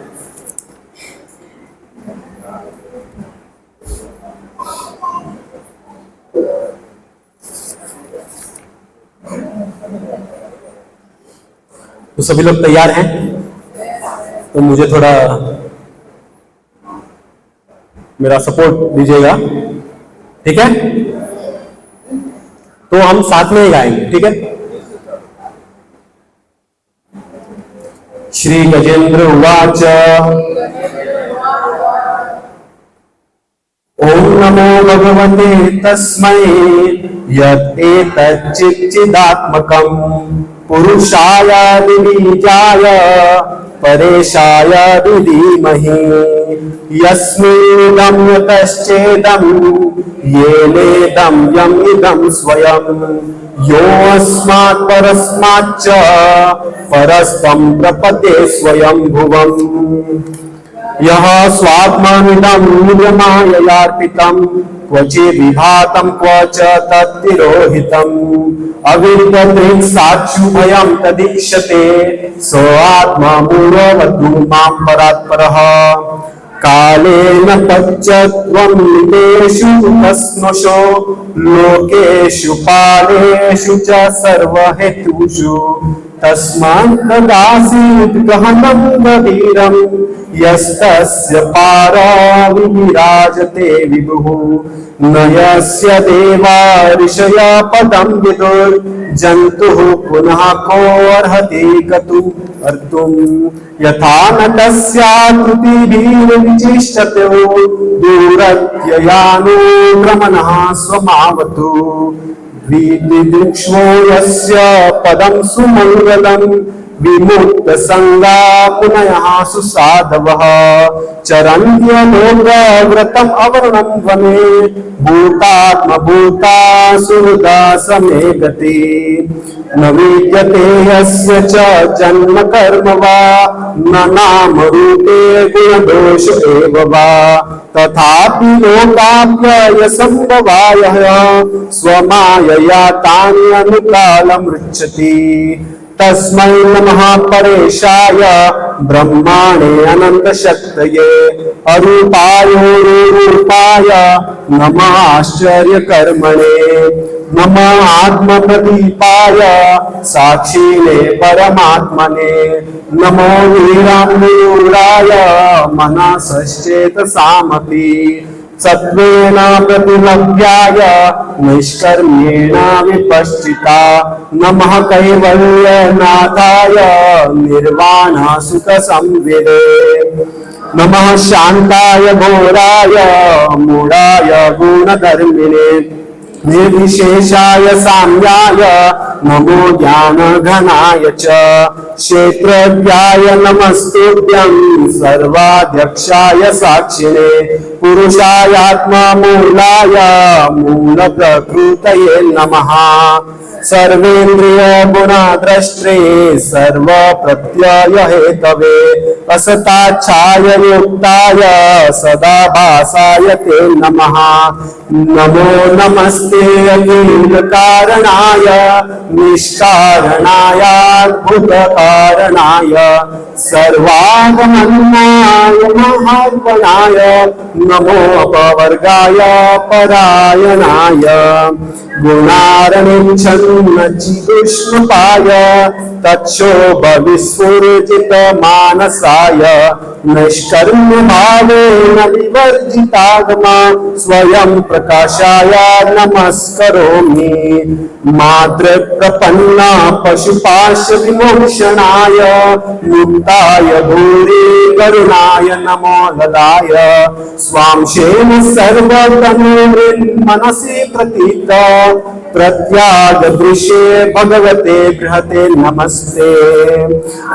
तो सभी लोग तैयार हैं? तो मुझे थोड़ा मेरा सपोर्ट दीजिएगा, ठीक है? तो हम साथ में ही गाएंगे, ठीक है? श्री गजेंद्र उवाच ओम नमो भगवते तस्मै यत् एतच्चिदात्मकम् पुरुषाय दिवीजाय परेशाय धीमहि यस्मिन्निदं यतश्चेदं येनेदं यम् इदं स्वयं योऽस्मात् परस्माच्च परस्तं प्रपद्ये स्वयंभुवम् यः स्वात्मानिदं नियमाययार्पितं क्वचित् विभातं क्व च तत्तिरोहितम् अविद्यदृक्साक्षुभयं तदीक्षते स आत्मा मूढवतु मां परात्परः कालेन पच्यत्वं नितेषु तस्मशो लोकेषु पालेषु च सर्वहेतुषु तस्मात् तदासीत् गहनं गभीरं यस्तस्य पारा विराजते विभुः न यस्य देवा ऋषया पदं विदुर्जन्तुः पुनः को अर्हति कर्तुम् यथा नटस्याकृतिभिर्विचिष्टतो दूरत्ययानो भ्रमणः स्वमावतु विदिदिक्ष्वो यस्य पदं सुमङ्गलं विमुक्त संगा पुनः सुसाधवः चरन्त्यलोकव्रतम् अवर्णं वने भूतात्म भूता सुहृदा समे गति न विद्यते यस्य च जन्म कर्म वा न नाम रूपे गुणदोष एव वा तथापि लोकाप्यय संभवाय स्वमायया तानि अनुकालमृच्छति तस्मै नमः परेशाय ब्रह्माणे अनंत शक्तये अरूपाय रूपाय नमः आश्चर्य कर्मणे नमः आत्मप्रदीपाय साक्षिणे परमात्मने नमो वीराय मनसश्चेतसामपि सत्वेन प्रतिलभ्याय निष्कर्म्येण विपश्चिता नमः कैवल्यनाथाय निर्वाण सुख संविदे नमः शान्ताय घोराय मूढाय गुणधर्मिणे निर्विशेषाय साम्याय नमो ज्ञानघनाय च क्षेत्रज्ञाय नमस्तुभ्यं सर्वाध्यक्षाय साक्षिणे पुरुषायात्ममूलाय मूलप्रकृतये नमः सर्वेन्द्रिय गुणद्रष्टे सर्व प्रत्यय हेतवे असताच्छाय युक्ताय सदा भासाय ते नमः नमो नमस्ते अखिल कारणाय निष्कारणाय अद्भुत कारणाय सर्वागमनाय महात्मनाय नमो अपवर्गाय परायणाय गुणारणिच्छन्नचिदुष्णपाय तच्छोभ विस्फुरित मानसाय नैष्कर्म्य भावेन विवर्जितागमा स्वयं प्रकाशाय नमस्करोमि मातृप्रपन्न पशुपाश विमोक्षणाय मुक्ताय भूरि करुणाय नमो ददाय स्वांशेन सर्वतनुर्मनसि प्रतीत प्रत्याग दृश्ये भगवते बृहते नमस्ते।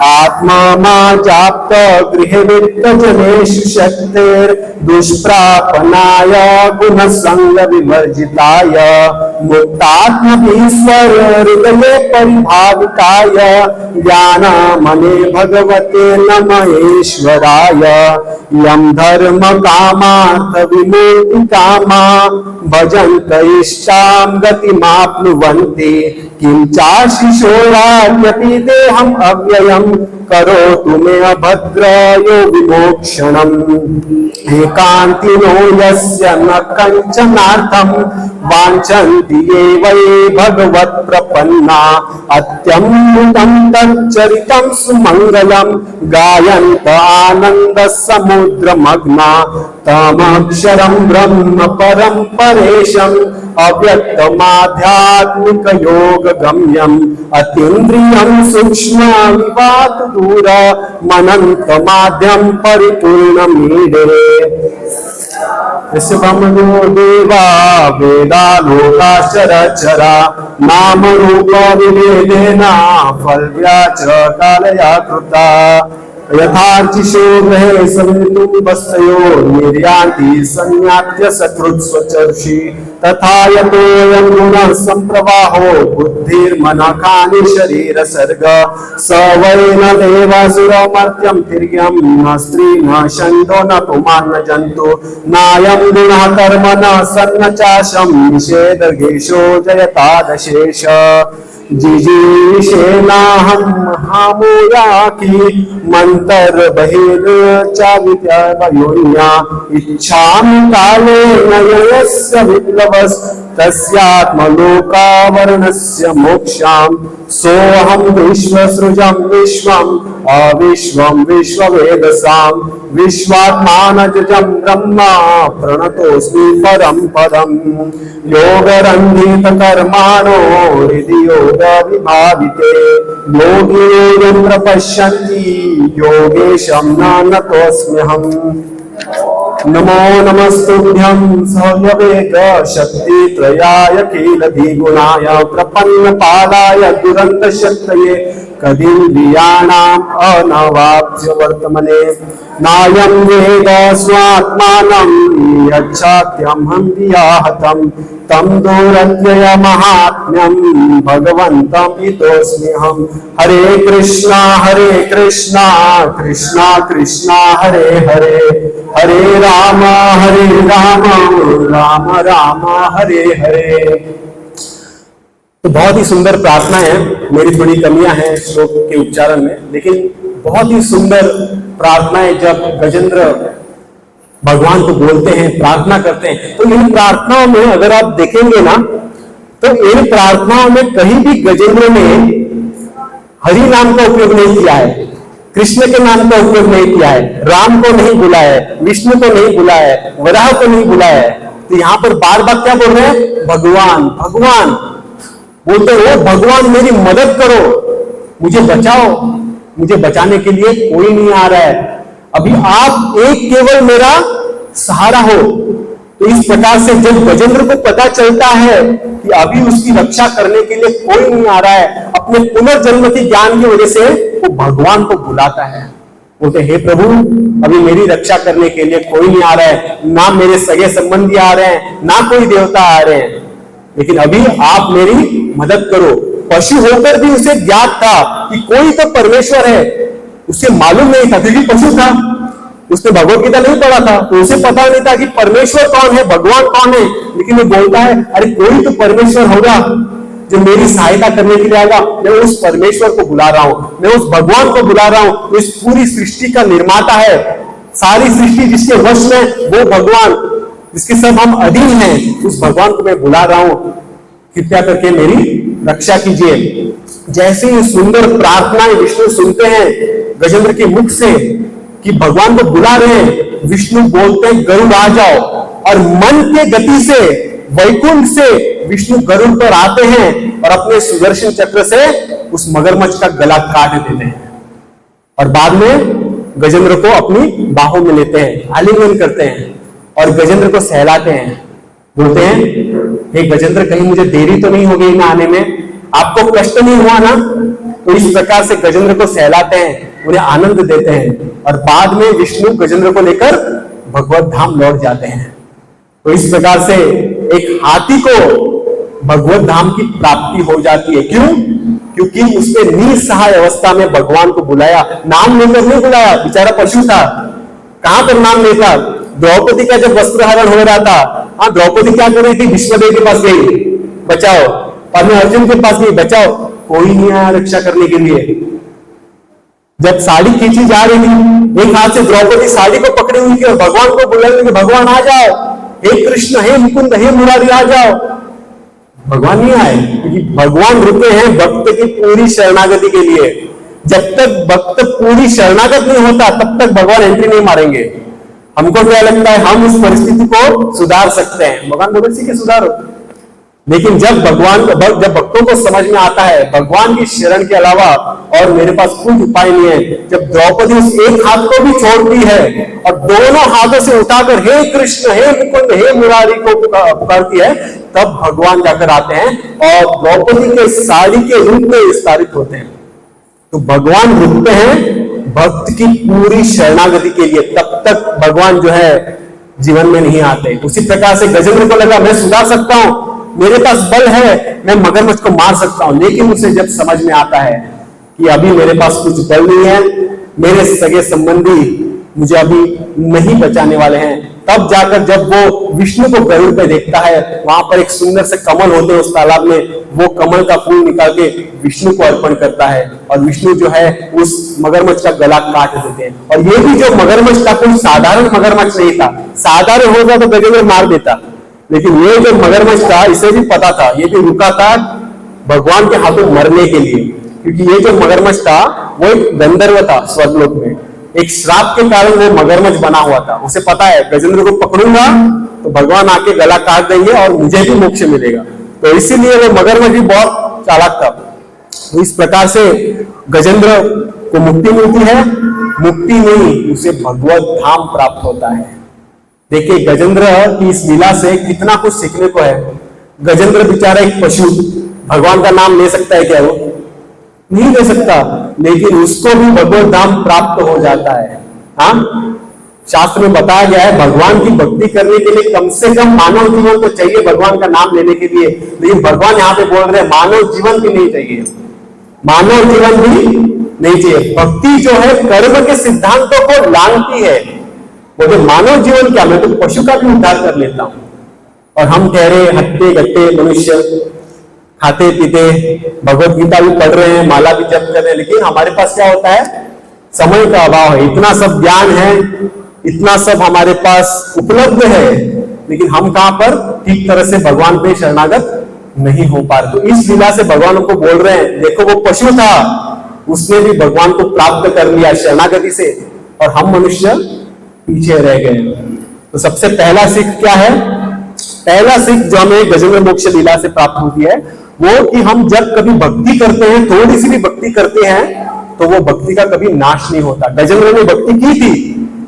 आत्मा मा जाप्त गृहे वित्त जनेषु शक्तिर् दुष्प्रापनाय गुण संग विवर्जिताय मुक्तात्मईश्वर हृदये परिभाविताय ज्ञानमने भगवते नमः ईश्वराय। यम धर्म कामार्थ विमुक्ति कामा भजन्त इष्टां गतिमाप्नुवन्ति किं चाशिशोराद्यपि देहम् अव्ययम् करोतु मे अभद्रायो विमोक्षणम्। एकान्तिनो यस्य न कञ्चनार्थम् वाञ्छन्ति ये वै भगवत्प्रपन्ना अत्यमृतं तच्चरितं सुमङ्गलं गायन्त आनन्दसमुद्रमग्ना तमक्षरं ब्रह्म परं परेशम् अव्यक्तमाध्यात्मिकयोगगम्यम् अतीन्द्रियं सूक्ष्ममिवात दूरमनन्तमाद्यं परिपूर्णमीडे। ब्रह्मणो देवा वेदा लोकाश्चरचरा नाम रूप विभेदेन फलव्याच कालया कृता यथार्चिषो ग्रहे समितुं वस्तयो निर्यान्ति संज्ञात्य सकृत्स्वचर्षि तथा यतोऽयं गुणः संप्रवाहो बुद्धिर्मनखानि शरीर सर्ग स वै न देवासुरमर्त्यं तिर्यं न स्त्री न शंदो न पुमान् न जन्तु नायं गुणः कर्म न सन्न चाशं निषेधगेशो जयतादशेष जिजीविषेनाहं महामूयाकी मंतर बहिर् च विद्यावयोन्या इच्छामि काले नयस्य विप्लवस् तस्यात्मलोकावरणस्य मोक्षाम् सोऽहं विश्वसृजं विश्वम् अविश्वं विश्ववेदसाम् विश्वात्मानजं ब्रह्मा प्रणतोऽस्मि परं पदम्। योगरन्धित कर्माणो हृदि योग विभाविते योगिनो प्रपश्यन्ति योगेशं नतोऽस्म्यहम्। नमो नमस्तुभ्यं सहयवेग शक्ति त्रयाय कीलधिगुणाय प्रपन्न पालाय दुरंत शक्तये कदीन्द्रियाणाम् अनवाप्य वर्तमने नायं वेद स्वात्मानं यच्छात्यहं वियाहतं तं दुरत्यय महात्म्यं भगवन्तं हितोऽस्म्यहम्। हरे कृष्णा कृष्णा कृष्णा हरे हरे हरे राम राम राम हरे हरे। तो बहुत ही सुंदर प्रार्थना है। मेरी थोड़ी कमियां हैं श्लोक के उच्चारण में, लेकिन बहुत ही सुंदर प्रार्थना है। जब गजेंद्र भगवान को बोलते हैं, प्रार्थना करते हैं, तो इन प्रार्थनाओं में अगर आप देखेंगे ना, तो इन प्रार्थनाओं में कहीं भी गजेंद्र ने हरि नाम का उपयोग नहीं किया है, कृष्ण के नाम का उपयोग नहीं किया है, राम को नहीं बुलाया है, विष्णु को नहीं बुलाया है, वराह को नहीं बुलाया है। तो यहां पर बार बार क्या बोल रहे हैं? भगवान भगवान बोलते हो। भगवान मेरी मदद करो, मुझे बचाओ, मुझे बचाने के लिए कोई नहीं आ रहा है, अभी आप एक केवल मेरा सहारा हो। तो इस प्रकार से जब गजेंद्र को पता चलता है कि अभी उसकी रक्षा करने के लिए कोई नहीं आ रहा है, अपने पुनर्जन्म के ज्ञान की वजह से वो भगवान को बुलाता है, बोलते हे प्रभु अभी मेरी रक्षा करने के लिए कोई नहीं आ रहा है, ना मेरे सगे संबंधी आ रहे हैं, ना कोई देवता आ रहे हैं, लेकिन अभी आप मेरी मदद करो। पशु होकर भी उसे ज्ञात था कि कोई तो परमेश्वर है, उसे मालूम नहीं था क्योंकि पशु था, उसने भगवत गीता नहीं पढ़ा था, तो उसे पता नहीं था कि परमेश्वर कौन है, भगवान कौन है। लेकिन वो बोलता है अरे कोई तो परमेश्वर होगा जो मेरी सहायता करने के लिए आएगा, मैं उस परमेश्वर को बुला रहा हूं, मैं उस भगवान को बुला रहा हूं। इस पूरी सृष्टि का निर्माता है, सारी सृष्टि जिसके वश में वो भगवान, जिसके सब हम अधीन हैं, उस भगवान को मैं बुला रहा हूं, कृपया करके मेरी रक्षा कीजिए। जैसे ही सुंदर प्रार्थनाएं विष्णु सुनते हैं गजेंद्र के मुख से कि भगवान को बुला रहे हैं, विष्णु बोलते हैं गरुड़ आ जाओ, और मन के गति से वैकुंठ से विष्णु गरुड़ पर आते हैं और अपने सुदर्शन चक्र से उस मगरमच्छ का गला काट देते हैं और बाद में गजेंद्र को अपनी बाहों में लेते हैं, आलिंगन करते हैं और गजेंद्र को सहलाते हैं, बोलते हैं, हे गजेंद्र, कहीं मुझे देरी तो नहीं हो गई ना आने में, आपको कष्ट नहीं हुआ ना? तो इस प्रकार से गजेंद्र को सहलाते हैं, उन्हें आनंद देते हैं, और बाद में विष्णु गजेंद्र को लेकर भगवत धाम लौट जाते हैं। तो इस प्रकार से एक हाथी को भगवत धाम की प्राप्ति हो जाती है। क्यों? क्योंकि उसने निसहाय अवस्था में भगवान को बुलाया, नाम लेकर नहीं बुलाया, बेचारा पशु था, कहां पर नाम लेता। द्रौपदी का जब वस्त्रहरण हो रहा था, हाँ, द्रौपदी क्या कर रही थी? भीष्मदेव के पास गई, बचाओ, और मैं अर्जुन के पास गई, बचाओ, कोई नहीं आया रक्षा करने के लिए। जब साड़ी खींची जा रही थी, एक हाथ से द्रौपदी साड़ी को पकड़ी हुई थी और भगवान को बुलाने लगी, भगवान आ जाओ, हे कृष्ण, हे मुकुंद, हे मुरारी, आ जाओ। भगवान नहीं आए, क्योंकि भगवान रुके हैं भक्त की पूरी शरणागति के लिए। जब तक भक्त पूरी शरणागत नहीं होता, तब तक भगवान एंट्री नहीं मारेंगे। हमको क्या लगता है हम उस परिस्थिति को सुधार सकते हैं, भगवान बोले ठीक है सुधारो। लेकिन जब जब भक्तों को समझ में आता है भगवान की शरण के अलावा और मेरे पास कोई उपाय नहीं है, जब द्रौपदी उस एक हाथ को भी छोड़ती है और दोनों हाथों से उठाकर हे कृष्ण, हे मुकुंद, हे मुरारी को पुकारती है, तब भगवान जाकर आते हैं और द्रौपदी के साड़ी के रूप में विस्तारित होते हैं। तो भगवान रुकते हैं भक्त की पूरी शरणागति के लिए, तब तक भगवान जो है जीवन में नहीं आते। उसी प्रकार से गजेंद्र को लगा मैं सुधार सकता हूं, मेरे पास बल है, मैं मगरमच्छ को मार सकता हूं। लेकिन उसे जब समझ में आता है कि अभी मेरे पास कुछ बल नहीं है, मेरे सगे संबंधी मुझे अभी नहीं बचाने वाले हैं, तब जाकर जब वो विष्णु को गरुड़ पे देखता है, वहां पर एक सुंदर से कमल होते हैं उस तालाब में, वो कमल का फूल निकाल के विष्णु को अर्पण करता है और विष्णु जो है उस मगरमच्छ का गला काट देते हैं। और ये भी जो मगरमच्छ था कोई साधारण मगरमच्छ नहीं था, साधारण होता तो गजेंद्र मार देता, लेकिन ये जो मगरमच्छ था इसे भी पता था, ये भी रुका था भगवान के हाथों मरने के लिए। क्योंकि ये जो मगरमच्छ था वो एक गंधर्व था स्वर्गलोक में, एक श्राप के कारण वो मगरमच्छ बना हुआ था। उसे पता है गजेंद्र को पकड़ूंगा तो भगवान आके गला काट देंगे और मुझे भी मोक्ष मिलेगा, तो इसीलिए वो मगरमच्छ भी बहुत चालाक था। तो इस प्रकार से गजेंद्र को मुक्ति मिलती है, मुक्ति नहीं उसे भगवत धाम प्राप्त होता है। देखिए गजेंद्र की इस लीला से कितना कुछ सीखने को है। गजेंद्र बेचारा एक पशु, भगवान का नाम ले सकता है क्या? वो नहीं ले सकता, लेकिन उसको भी भगवत धाम प्राप्त हो जाता है। हाँ, शास्त्र में बताया गया है भगवान की भक्ति करने के लिए कम से कम मानव जीवन तो चाहिए भगवान का नाम लेने के लिए। लेकिन भगवान यहाँ पे बोल रहे हैं मानव जीवन भी नहीं चाहिए, मानव जीवन भी नहीं चाहिए। भक्ति जो है कर्म के सिद्धांतों को लांघती है। बोले मानव जीवन क्या, मैं तो पशु का भी उद्धार कर लेता हूं। और हम कह रहे हट्टे गट्टे मनुष्य, खाते पीते, भगवत गीता भी पढ़ रहे हैं, माला भी जप कर रहे हैं, लेकिन हमारे पास क्या होता है? समय का अभाव है। इतना सब ज्ञान है, इतना सब हमारे पास उपलब्ध है, लेकिन हम कहां पर ठीक तरह से भगवान पे शरणागत नहीं हो पा रहे। तो इस लीला से भगवान को बोल रहे हैं देखो वो पशु था, उसने भी भगवान को प्राप्त कर लिया शरणागति से, और हम मनुष्य पीछे रह गए। तो सबसे पहला सीख क्या है? पहला सीख जो हमें गजेंद्र मोक्ष लीला से प्राप्त होती है वो कि हम जब कभी भक्ति करते हैं, थोड़ी सी भी भक्ति करते हैं, तो वो भक्ति का कभी नाश नहीं होता। गजेंद्र ने भक्ति की थी,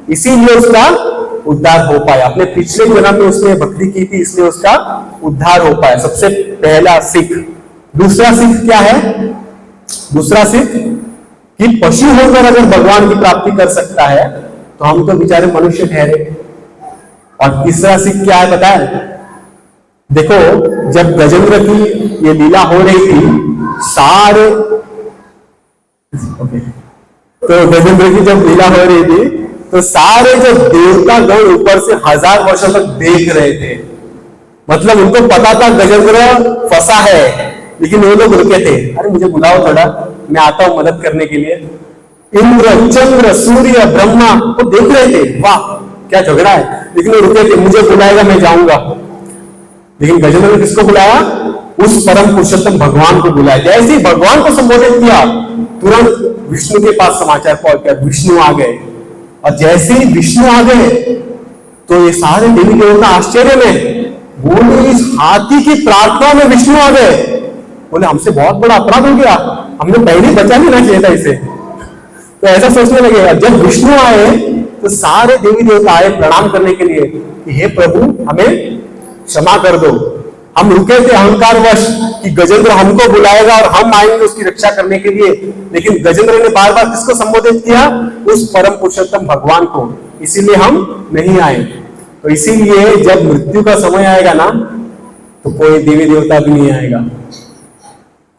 इसीलिए उसका उद्धार हो पाया। अपने पिछले जन्म में उसने भक्ति की थी, इसलिए उसका उद्धार हो पाया। सबसे पहला सीख। दूसरा सीख क्या है? दूसरा सीख कि पशु होकर अगर भगवान की प्राप्ति कर सकता है तो हम तो बेचारे मनुष्य ठहरे। और तीसरा सीख क्या है पता है? देखो जब गजेंद्र की ये लीला हो रही थी, सारे तो गजेंद्र की जब लीला हो रही थी तो सारे जो देवता गण ऊपर से 1000 वर्षों तक देख रहे थे। मतलब उनको पता था गजेंद्र फंसा है, लेकिन वो लोग रुके थे, अरे मुझे बुलाओ थोड़ा, मैं आता हूं मदद करने के लिए। इंद्र, चंद्र, सूर्य, ब्रह्मा वो देख रहे थे, वाह क्या झगड़ा है, लेकिन वो रुके थे, मुझे बुलाएगा मैं जाऊंगा। लेकिन गजेंद्र ने किसको बुलाया? उस परम पुरुषोत्तम भगवान को बुलाया। जैसे ही भगवान को संबोधित किया, तुरंत विष्णु के पास समाचार पहुंच गया, विष्णु आ गए। और जैसे ही विष्णु आ गए तो ये सारे देवी देवता आश्चर्य में बोले, इस हाथी की प्रार्थना में विष्णु आ गए। बोले हमसे बहुत बड़ा अपराध हो गया, हमने पहले बचा लेना चाहिए था इसे। तो ऐसा सोचने लगेगा। जब विष्णु आए तो सारे देवी देवता आए प्रणाम करने के लिए कि हे प्रभु हमें क्षमा कर दो। हम रुके थे अहंकारवश कि गजेंद्र हमको बुलाएगा और हम आएंगे उसकी रक्षा करने के लिए, लेकिन गजेंद्र ने बार बार किसको संबोधित किया? उस परम पुरुषोत्तम भगवान को, इसीलिए हम नहीं आए। तो इसीलिए जब मृत्यु का समय आएगा ना, तो कोई देवी देवता भी नहीं आएगा,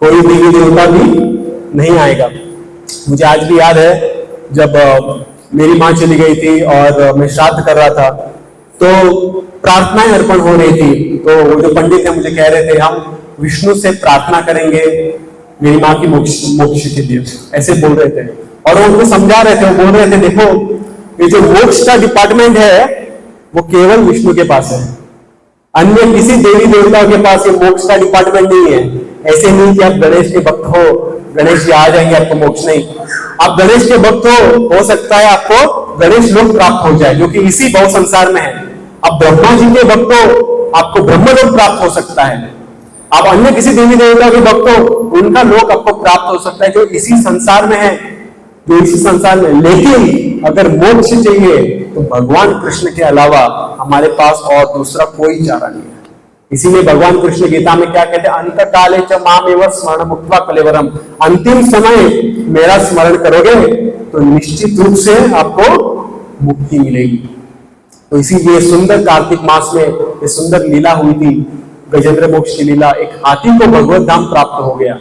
कोई देवी देवता भी नहीं आएगा। मुझे आज भी याद है जब मेरी माँ चली गई थी और मैं श्राद्ध कर रहा था, तो प्रार्थनाएं अर्पण हो रही थी। तो वो जो पंडित है मुझे कह रहे थे हम विष्णु से प्रार्थना करेंगे मेरी माँ की मोक्ष के लिए, ऐसे बोल रहे थे। और वो उनको समझा रहे थे, वो बोल रहे थे देखो ये जो मोक्ष का डिपार्टमेंट है वो केवल विष्णु के पास है, अन्य किसी देवी देवता के पास ये मोक्ष का डिपार्टमेंट नहीं है। ऐसे नहीं कि आप गणेश के भक्त हो, गणेश जी आ जाएंगे आपको मोक्ष, नहीं। आप गणेश के भक्त हो सकता है आपको गणेश लोक प्राप्त हो जाए जो कि इसी भव संसार में है। आप ब्रह्मा जी के भक्त हो, आपको ब्रह्म लोक प्राप्त हो सकता है। आप अन्य किसी देवी देवता के भक्त हो, उनका लोक आपको प्राप्त हो सकता है जो इसी संसार में है, जो इसी संसार में। लेकिन अगर मोक्ष चाहिए तो भगवान कृष्ण के अलावा हमारे पास और दूसरा कोई चारा नहीं है। इसीलिए भगवान कृष्ण गीता में क्या कहते हैं? अंत काले च मामेव स्मरण मुक्त्वा कलेवरम। अंतिम समय मेरा स्मरण करोगे तो निश्चित रूप से आपको मुक्ति मिलेगी। तो इसीलिए सुंदर कार्तिक मास में ये सुंदर लीला हुई थी, गजेंद्र मोक्ष की लीला। एक हाथी को भगवत धाम प्राप्त हो गया,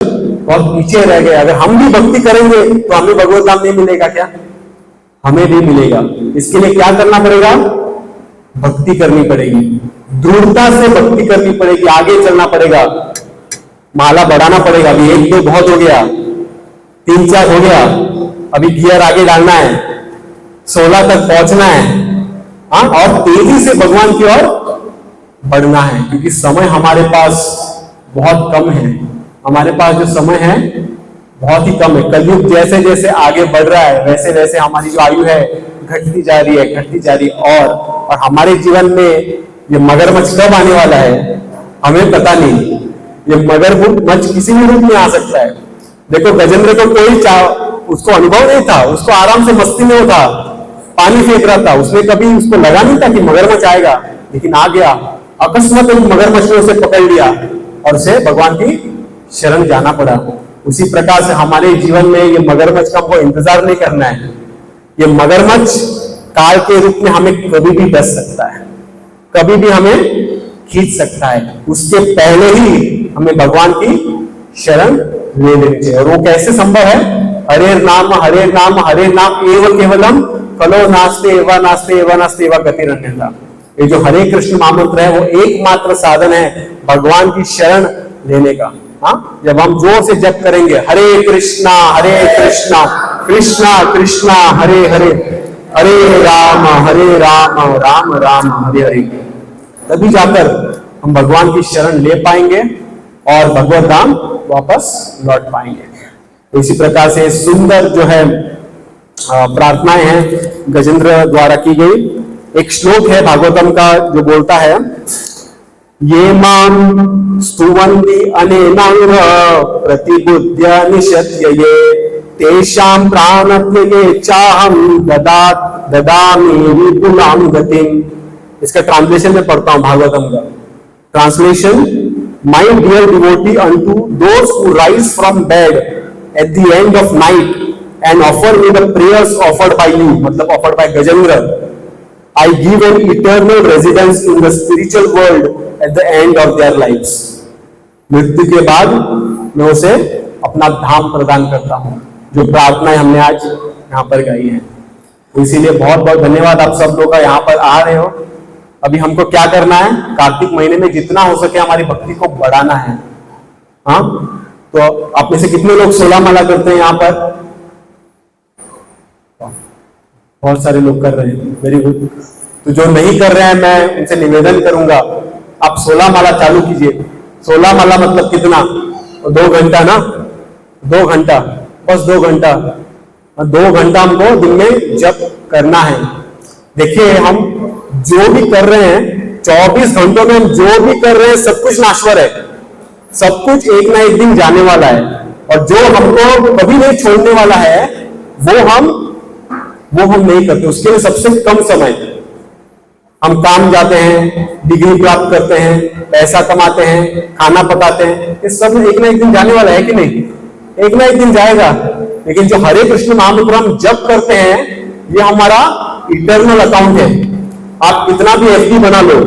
बहुत पीछे रह गए। अगर हम भी भक्ति करेंगे तो हमें भगवत धाम नहीं मिलेगा क्या? हमें भी मिलेगा। इसके लिए क्या करना पड़ेगा? भक्ति करनी पड़ेगी, दृढ़ता से भक्ति करनी पड़ेगी, आगे चलना पड़ेगा, माला बढ़ाना पड़ेगा। अभी 1-2 बहुत हो गया, 3-4 हो गया, अभी गियर आगे डालना है, 16 तक पहुंचना है। हाँ, और तेजी से भगवान की ओर बढ़ना है, क्योंकि समय हमारे पास बहुत कम है। हमारे पास जो समय है बहुत ही कम है। कलयुग जैसे जैसे आगे बढ़ रहा है वैसे वैसे हमारी जो आयु है घटती जा रही है, घटती जा रही है। और हमारे जीवन में ये मगरमच्छ कब आने वाला है हमें पता नहीं। ये मगरमच्छ किसी भी रूप में आ सकता है। देखो गजेंद्र को कोई उसको अनुभव नहीं था, उसको आराम से मस्ती में था, पानी फेंक रहा था, उसने कभी उसको लगा नहीं था कि मगरमच्छ आएगा, लेकिन आ गया। अकस्मात एक मगरमच्छ ने उसे पकड़ लिया और उसे भगवान की शरण जाना पड़ा। उसी प्रकार से हमारे जीवन में ये मगरमच्छ का हमको इंतजार नहीं करना है। ये मगरमच्छ काल के रूप में हमें कभी भी डस सकता है, कभी भी हमें खींच सकता है। उसके पहले ही हमें भगवान की शरण ले लेनी चाहिए। और वो कैसे संभव है? हरे नाम हरे नाम हरे नाम एवं केवलम कलो नास्ते एवा नास्ते एवा नास्ते एवा गतिरन्यथा। ये जो हरे कृष्ण महामंत्र है वो एकमात्र साधन है भगवान की शरण लेने का। हाँ, जब हम जोर से जप करेंगे हरे कृष्णा कृष्णा कृष्णा हरे हरे, हरे राम राम राम हरे हरे, तभी जाकर हम भगवान की शरण ले पाएंगे और भगवत धाम वापस लौट पाएंगे। तो इसी प्रकार से सुंदर जो है प्रार्थनाएं हैं गजेंद्र द्वारा की गई। एक श्लोक है भागवतम का जो बोलता है, ये माम स्तुवन्ति अनेनांग प्रतिबुद्ध्य निशत्यये तेषां प्राणत्यये चाहम ददामि विपुलां गतिम। इसका ट्रांसलेशन में पढ़ता हूं भागवतम का translation. My dear devotee unto those who rise from bed at the end of night and offer me the prayers offered by you, मतलब offered by Gajendra, I give an eternal residence in the spiritual world at the end of their lives. मृत्यु के बाद मैं उसे अपना धाम प्रदान करता हूं। जो प्रार्थनाएं हमने आज यहाँ पर गाई है, तो इसीलिए बहुत बहुत धन्यवाद आप सब लोग का यहाँ पर आ रहे हो। अभी हमको क्या करना है? कार्तिक महीने में जितना हो सके हमारी भक्ति को बढ़ाना है। हाँ, तो आप में से कितने लोग 16 माला करते हैं यहाँ पर? बहुत सारे लोग कर रहे हैं, वेरी गुड। तो जो नहीं कर रहे हैं मैं उनसे निवेदन करूंगा आप 16 माला चालू कीजिए। 16 माला मतलब कितना? 2 घंटा ना, 2 घंटा, बस 2 घंटा, 2 घंटा हमको दिन में जप करना है। देखिए हम जो भी कर रहे हैं 24 घंटों में हम जो भी कर रहे हैं सब कुछ नाश्वर है, सब कुछ एक ना एक दिन जाने वाला है। और जो हमको कभी नहीं छोड़ने वाला है वो हम नहीं करते। उसके लिए सबसे कम समय हम काम जाते हैं, डिग्री प्राप्त करते हैं, पैसा कमाते हैं, खाना पकाते हैं, ये सब एक ना एक दिन जाने वाला है कि नहीं? एक ना एक दिन जाएगा। लेकिन जो हरे कृष्ण महामंत्र हम जप करते हैं, ये हमारा इटर्नल अकाउंट है। आप कितना भी एफडी बना लो,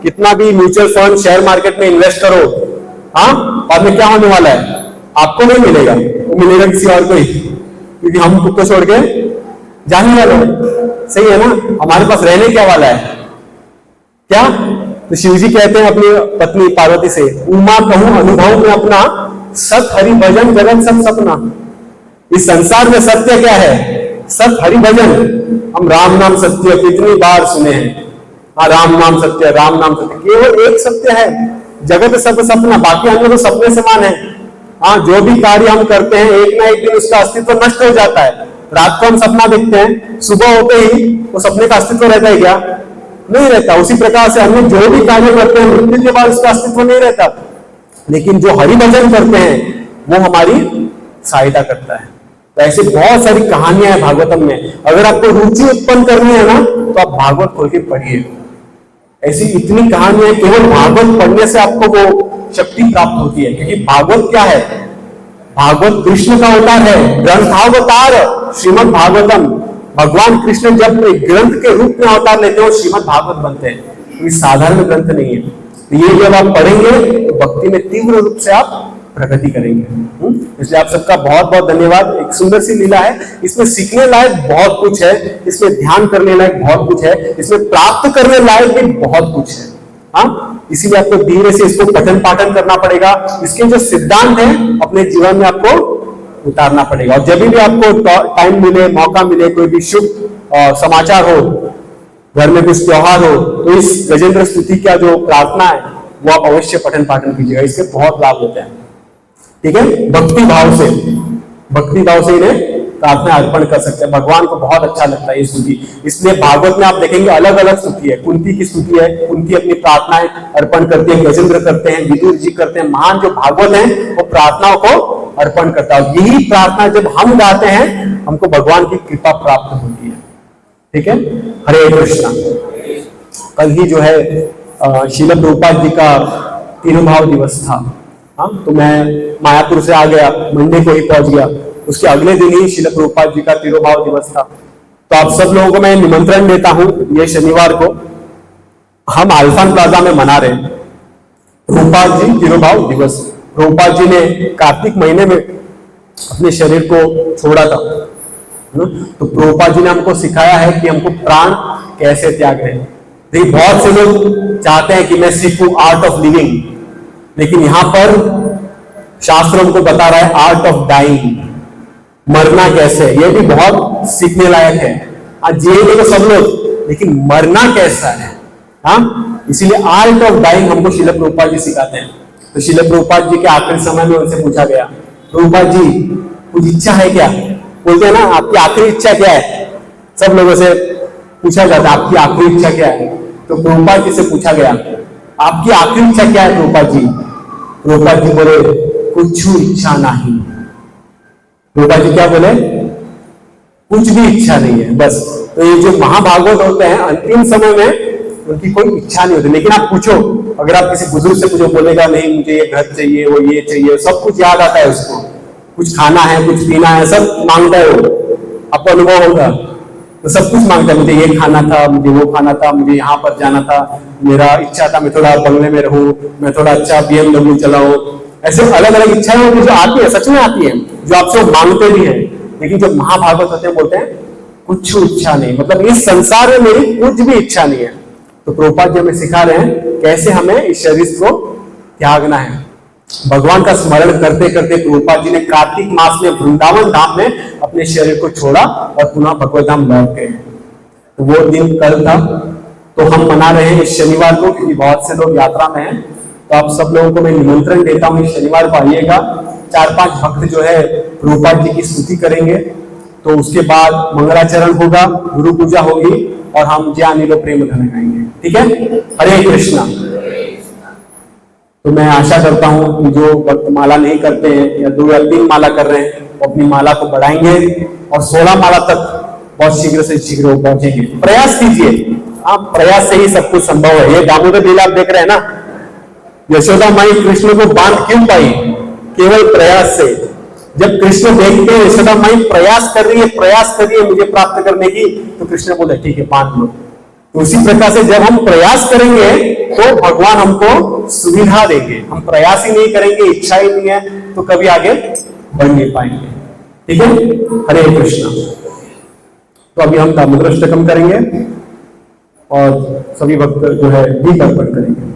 कितना भी म्यूचुअल फंड शेयर मार्केट में इन्वेस्ट करो, हाँ, बाद में क्या होने वाला है? आपको नहीं मिलेगा, वो मिलेगा किसी और को ही, क्योंकि हम खुद को छोड़ के जाने वाले हैं। सही है ना? हमारे पास रहने क्या वाला है? क्या? तो शिव जी कहते हैं अपनी पत्नी पार्वती से, उमा कहूं अनुभव में अपना, सत हरि भजन जगत सब सपना। इस संसार में सत्य क्या है? सत हरि भजन। हम राम नाम सत्य कितनी बार सुने हैं, हाँ, राम नाम सत्य, राम नाम सत्य, केवल एक सत्य है, जगत सब सपना, बाकी अन्य तो सपने समान है। हाँ, जो भी कार्य हम करते हैं एक ना एक दिन उसका अस्तित्व नष्ट हो जाता है। रात को हम सपना देखते हैं, सुबह होते ही वो सपने का अस्तित्व रहता है क्या? नहीं रहता। उसी प्रकार से हम जो भी कार्य करते हैं मृत्यु के बाद उसका अस्तित्व नहीं रहता। लेकिन जो हरि भजन करते हैं वो हमारी सहायता करता है। तो ऐसे बहुत सारी कहानियां हैं भागवतम में। अगर आपको रुचि उत्पन्न करनी है ना, तो आप भागवत खोल के पढ़िए। ऐसी इतनी कहानियां, केवल भागवत पढ़ने से आपको वो शक्ति प्राप्त होती है। क्योंकि भागवत क्या है? भागवत कृष्ण का अवतार है, ग्रंथावतार श्रीमद् भागवतम। भगवान कृष्ण जब एक ग्रंथ के रूप में अवतार लेते हैं, श्रीमद् भागवत बनते हैं। ये साधारण ग्रंथ नहीं है। तो ये जब आप पढ़ेंगे तो भक्ति में तीव्र रूप से आप प्रगति करेंगे। इसलिए आप सबका बहुत बहुत धन्यवाद। एक सुंदर सी लीला है, इसमें सीखने लायक बहुत कुछ है, इसमें ध्यान करने लायक बहुत कुछ है, इसमें प्राप्त करने लायक भी बहुत कुछ है। हाँ, इसीलिए आपको धीरे से इसको पठन पाठन करना पड़ेगा। इसके जो सिद्धांत है अपने जीवन में आपको उतारना पड़ेगा। और जब भी आपको टाइम मिले, मौका मिले, कोई भी शुभ समाचार हो, घर में कुछ त्योहार हो, तो इस गजेंद्र स्तुति का जो प्रार्थना है वो आप अवश्य पठन पाठन कीजिएगा। इसके बहुत लाभ होते हैं। ठीक है? भक्ति भाव से इन्हें प्रार्थना अर्पण कर सकते हैं। भगवान को बहुत अच्छा लगता है ये स्तुति। इसलिए भागवत में आप देखेंगे अलग अलग स्तुति है। कुंती की स्तुति है, कुंती अपनी प्रार्थनाएं अर्पण करते हैं, गजेंद्र करते हैं, विदुर जी करते हैं। महान जो भागवत है वो प्रार्थनाओं को अर्पण करता है। यही प्रार्थना जब हम गाते हैं, हमको भगवान की कृपा प्राप्त होती है। ठीक है? हरे कृष्णा। कल ही जो है श्रील प्रभुपाद जी का तिरुभाव दिवस था। हाँ, तो मैं मायापुर से आ गया, मंडे को ही पहुंच गया। उसके अगले दिन ही श्रील प्रभुपाद जी का तिरुभाव दिवस था। तो आप सब लोगों को मैं निमंत्रण देता हूं, ये शनिवार को हम आल्फान प्लाजा में मना रहे हैं प्रभुपाद जी तिरुभाव दिवस। प्रभुपाद जी ने कार्तिक महीने में अपने शरीर को छोड़ा था। तो प्रभुपाद जी ने हमको सिखाया है कि हमको प्राण कैसे त्याग है। देखिए, बहुत से लोग चाहते हैं कि मैं सीखूं आर्ट ऑफ लिविंग, लेकिन यहां पर शास्त्र हमको बता रहा है आर्ट ऑफ डाइंग, मरना कैसे। ये भी बहुत सीखने लायक है। आज जिएंगे तो सब लोग, लेकिन मरना कैसा है। हाँ, इसीलिए आर्ट ऑफ डाइंग हमको श्रील प्रभुपाद जी सिखाते हैं। तो श्रील प्रभुपाद जी के आखिरी समय में उनसे पूछा गया, प्रभुपाद जी कुछ इच्छा है क्या? बोलते हैं ना, आपकी आखिरी इच्छा क्या है? सब लोगों से पूछा जाता है आपकी आखिरी इच्छा क्या है। तो प्रभुपाद जी से पूछा गया, आपकी आखिरी इच्छा क्या है प्रभुपाद जी? प्रभुपाद जी बोले, कुछ इच्छा नहीं। प्रभुपाद जी क्या बोले? कुछ भी इच्छा नहीं है, बस। तो ये जो महाभागवत होते हैं, अंतिम समय में उनकी कोई इच्छा नहीं होती। लेकिन आप पूछो, अगर आप किसी बुजुर्ग से पूछो, बोलेगा नहीं मुझे ये घर चाहिए, वो ये चाहिए, सब कुछ याद आता है उसको। कुछ खाना है, कुछ पीना है, सब मांगता है वो। आपको अनुभव होगा, तो सब कुछ मांगता है। मुझे ये खाना था, मुझे वो खाना था, मुझे यहाँ पर जाना था, मेरा इच्छा था मैं थोड़ा बंगले में रहूं, मैं थोड़ा अच्छा BMW चलाऊं। ऐसे अलग अलग इच्छाएं होती जो आती है, सच में आती है, जो आपसे मांगते भी हैं। लेकिन जो महाभागवत होते हैं बोलते हैं कुछ इच्छा नहीं, मतलब इस संसार में मेरी कुछ भी इच्छा नहीं है। तो प्रभुपाद जी हमें सिखा रहे हैं कैसे हमें इस शरीर को त्यागना है। भगवान का स्मरण करते करते प्रभुपाद जी ने कार्तिक मास में वृंदावन धाम में अपने शरीर को छोड़ा और पुनः भगवत धाम लौट गए। तो वो दिन कल था, तो हम मना रहे हैं इस शनिवार को, क्योंकि बहुत से लोग यात्रा में हैं। तो आप सब लोगों को मैं निमंत्रण देता हूँ, इस शनिवार को आइएगा। 4-5 भक्त जो है प्रभुपाद जी की स्तुति करेंगे। तो उसके बाद मंगलाचरण होगा, गुरु पूजा होगी और हम जय अनिल प्रेम धन गाएंगे। ठीक है? हरे कृष्णा। तो मैं आशा करता हूं कि जो भक्त माला नहीं करते हैं या 2 या 3 माला कर रहे हैं, वो अपनी माला को बढ़ाएंगे और 16 माला तक बहुत शीघ्र से शीघ्र पहुंचेंगे। प्रयास कीजिए, हाँ, प्रयास से ही सब कुछ संभव है। ये दामोदर लीला आप देख रहे हैं ना, यशोदा माई कृष्ण को बांध क्यों पाई? केवल प्रयास से। जब कृष्ण देखते हैं यशोदा माई प्रयास कर रही है मुझे प्राप्त करने की, तो कृष्ण बोले ठीक है बांध लो। तो उसी प्रकार से जब हम प्रयास करेंगे तो भगवान हमको सुविधा देंगे। हम प्रयास ही नहीं करेंगे, इच्छा ही नहीं है, तो कभी आगे बढ़ नहीं पाएंगे। ठीक है, हरे कृष्णा। तो अभी हम दामोदर अष्टकम करेंगे और सभी भक्त जो है दीप अर्पण करेंगे।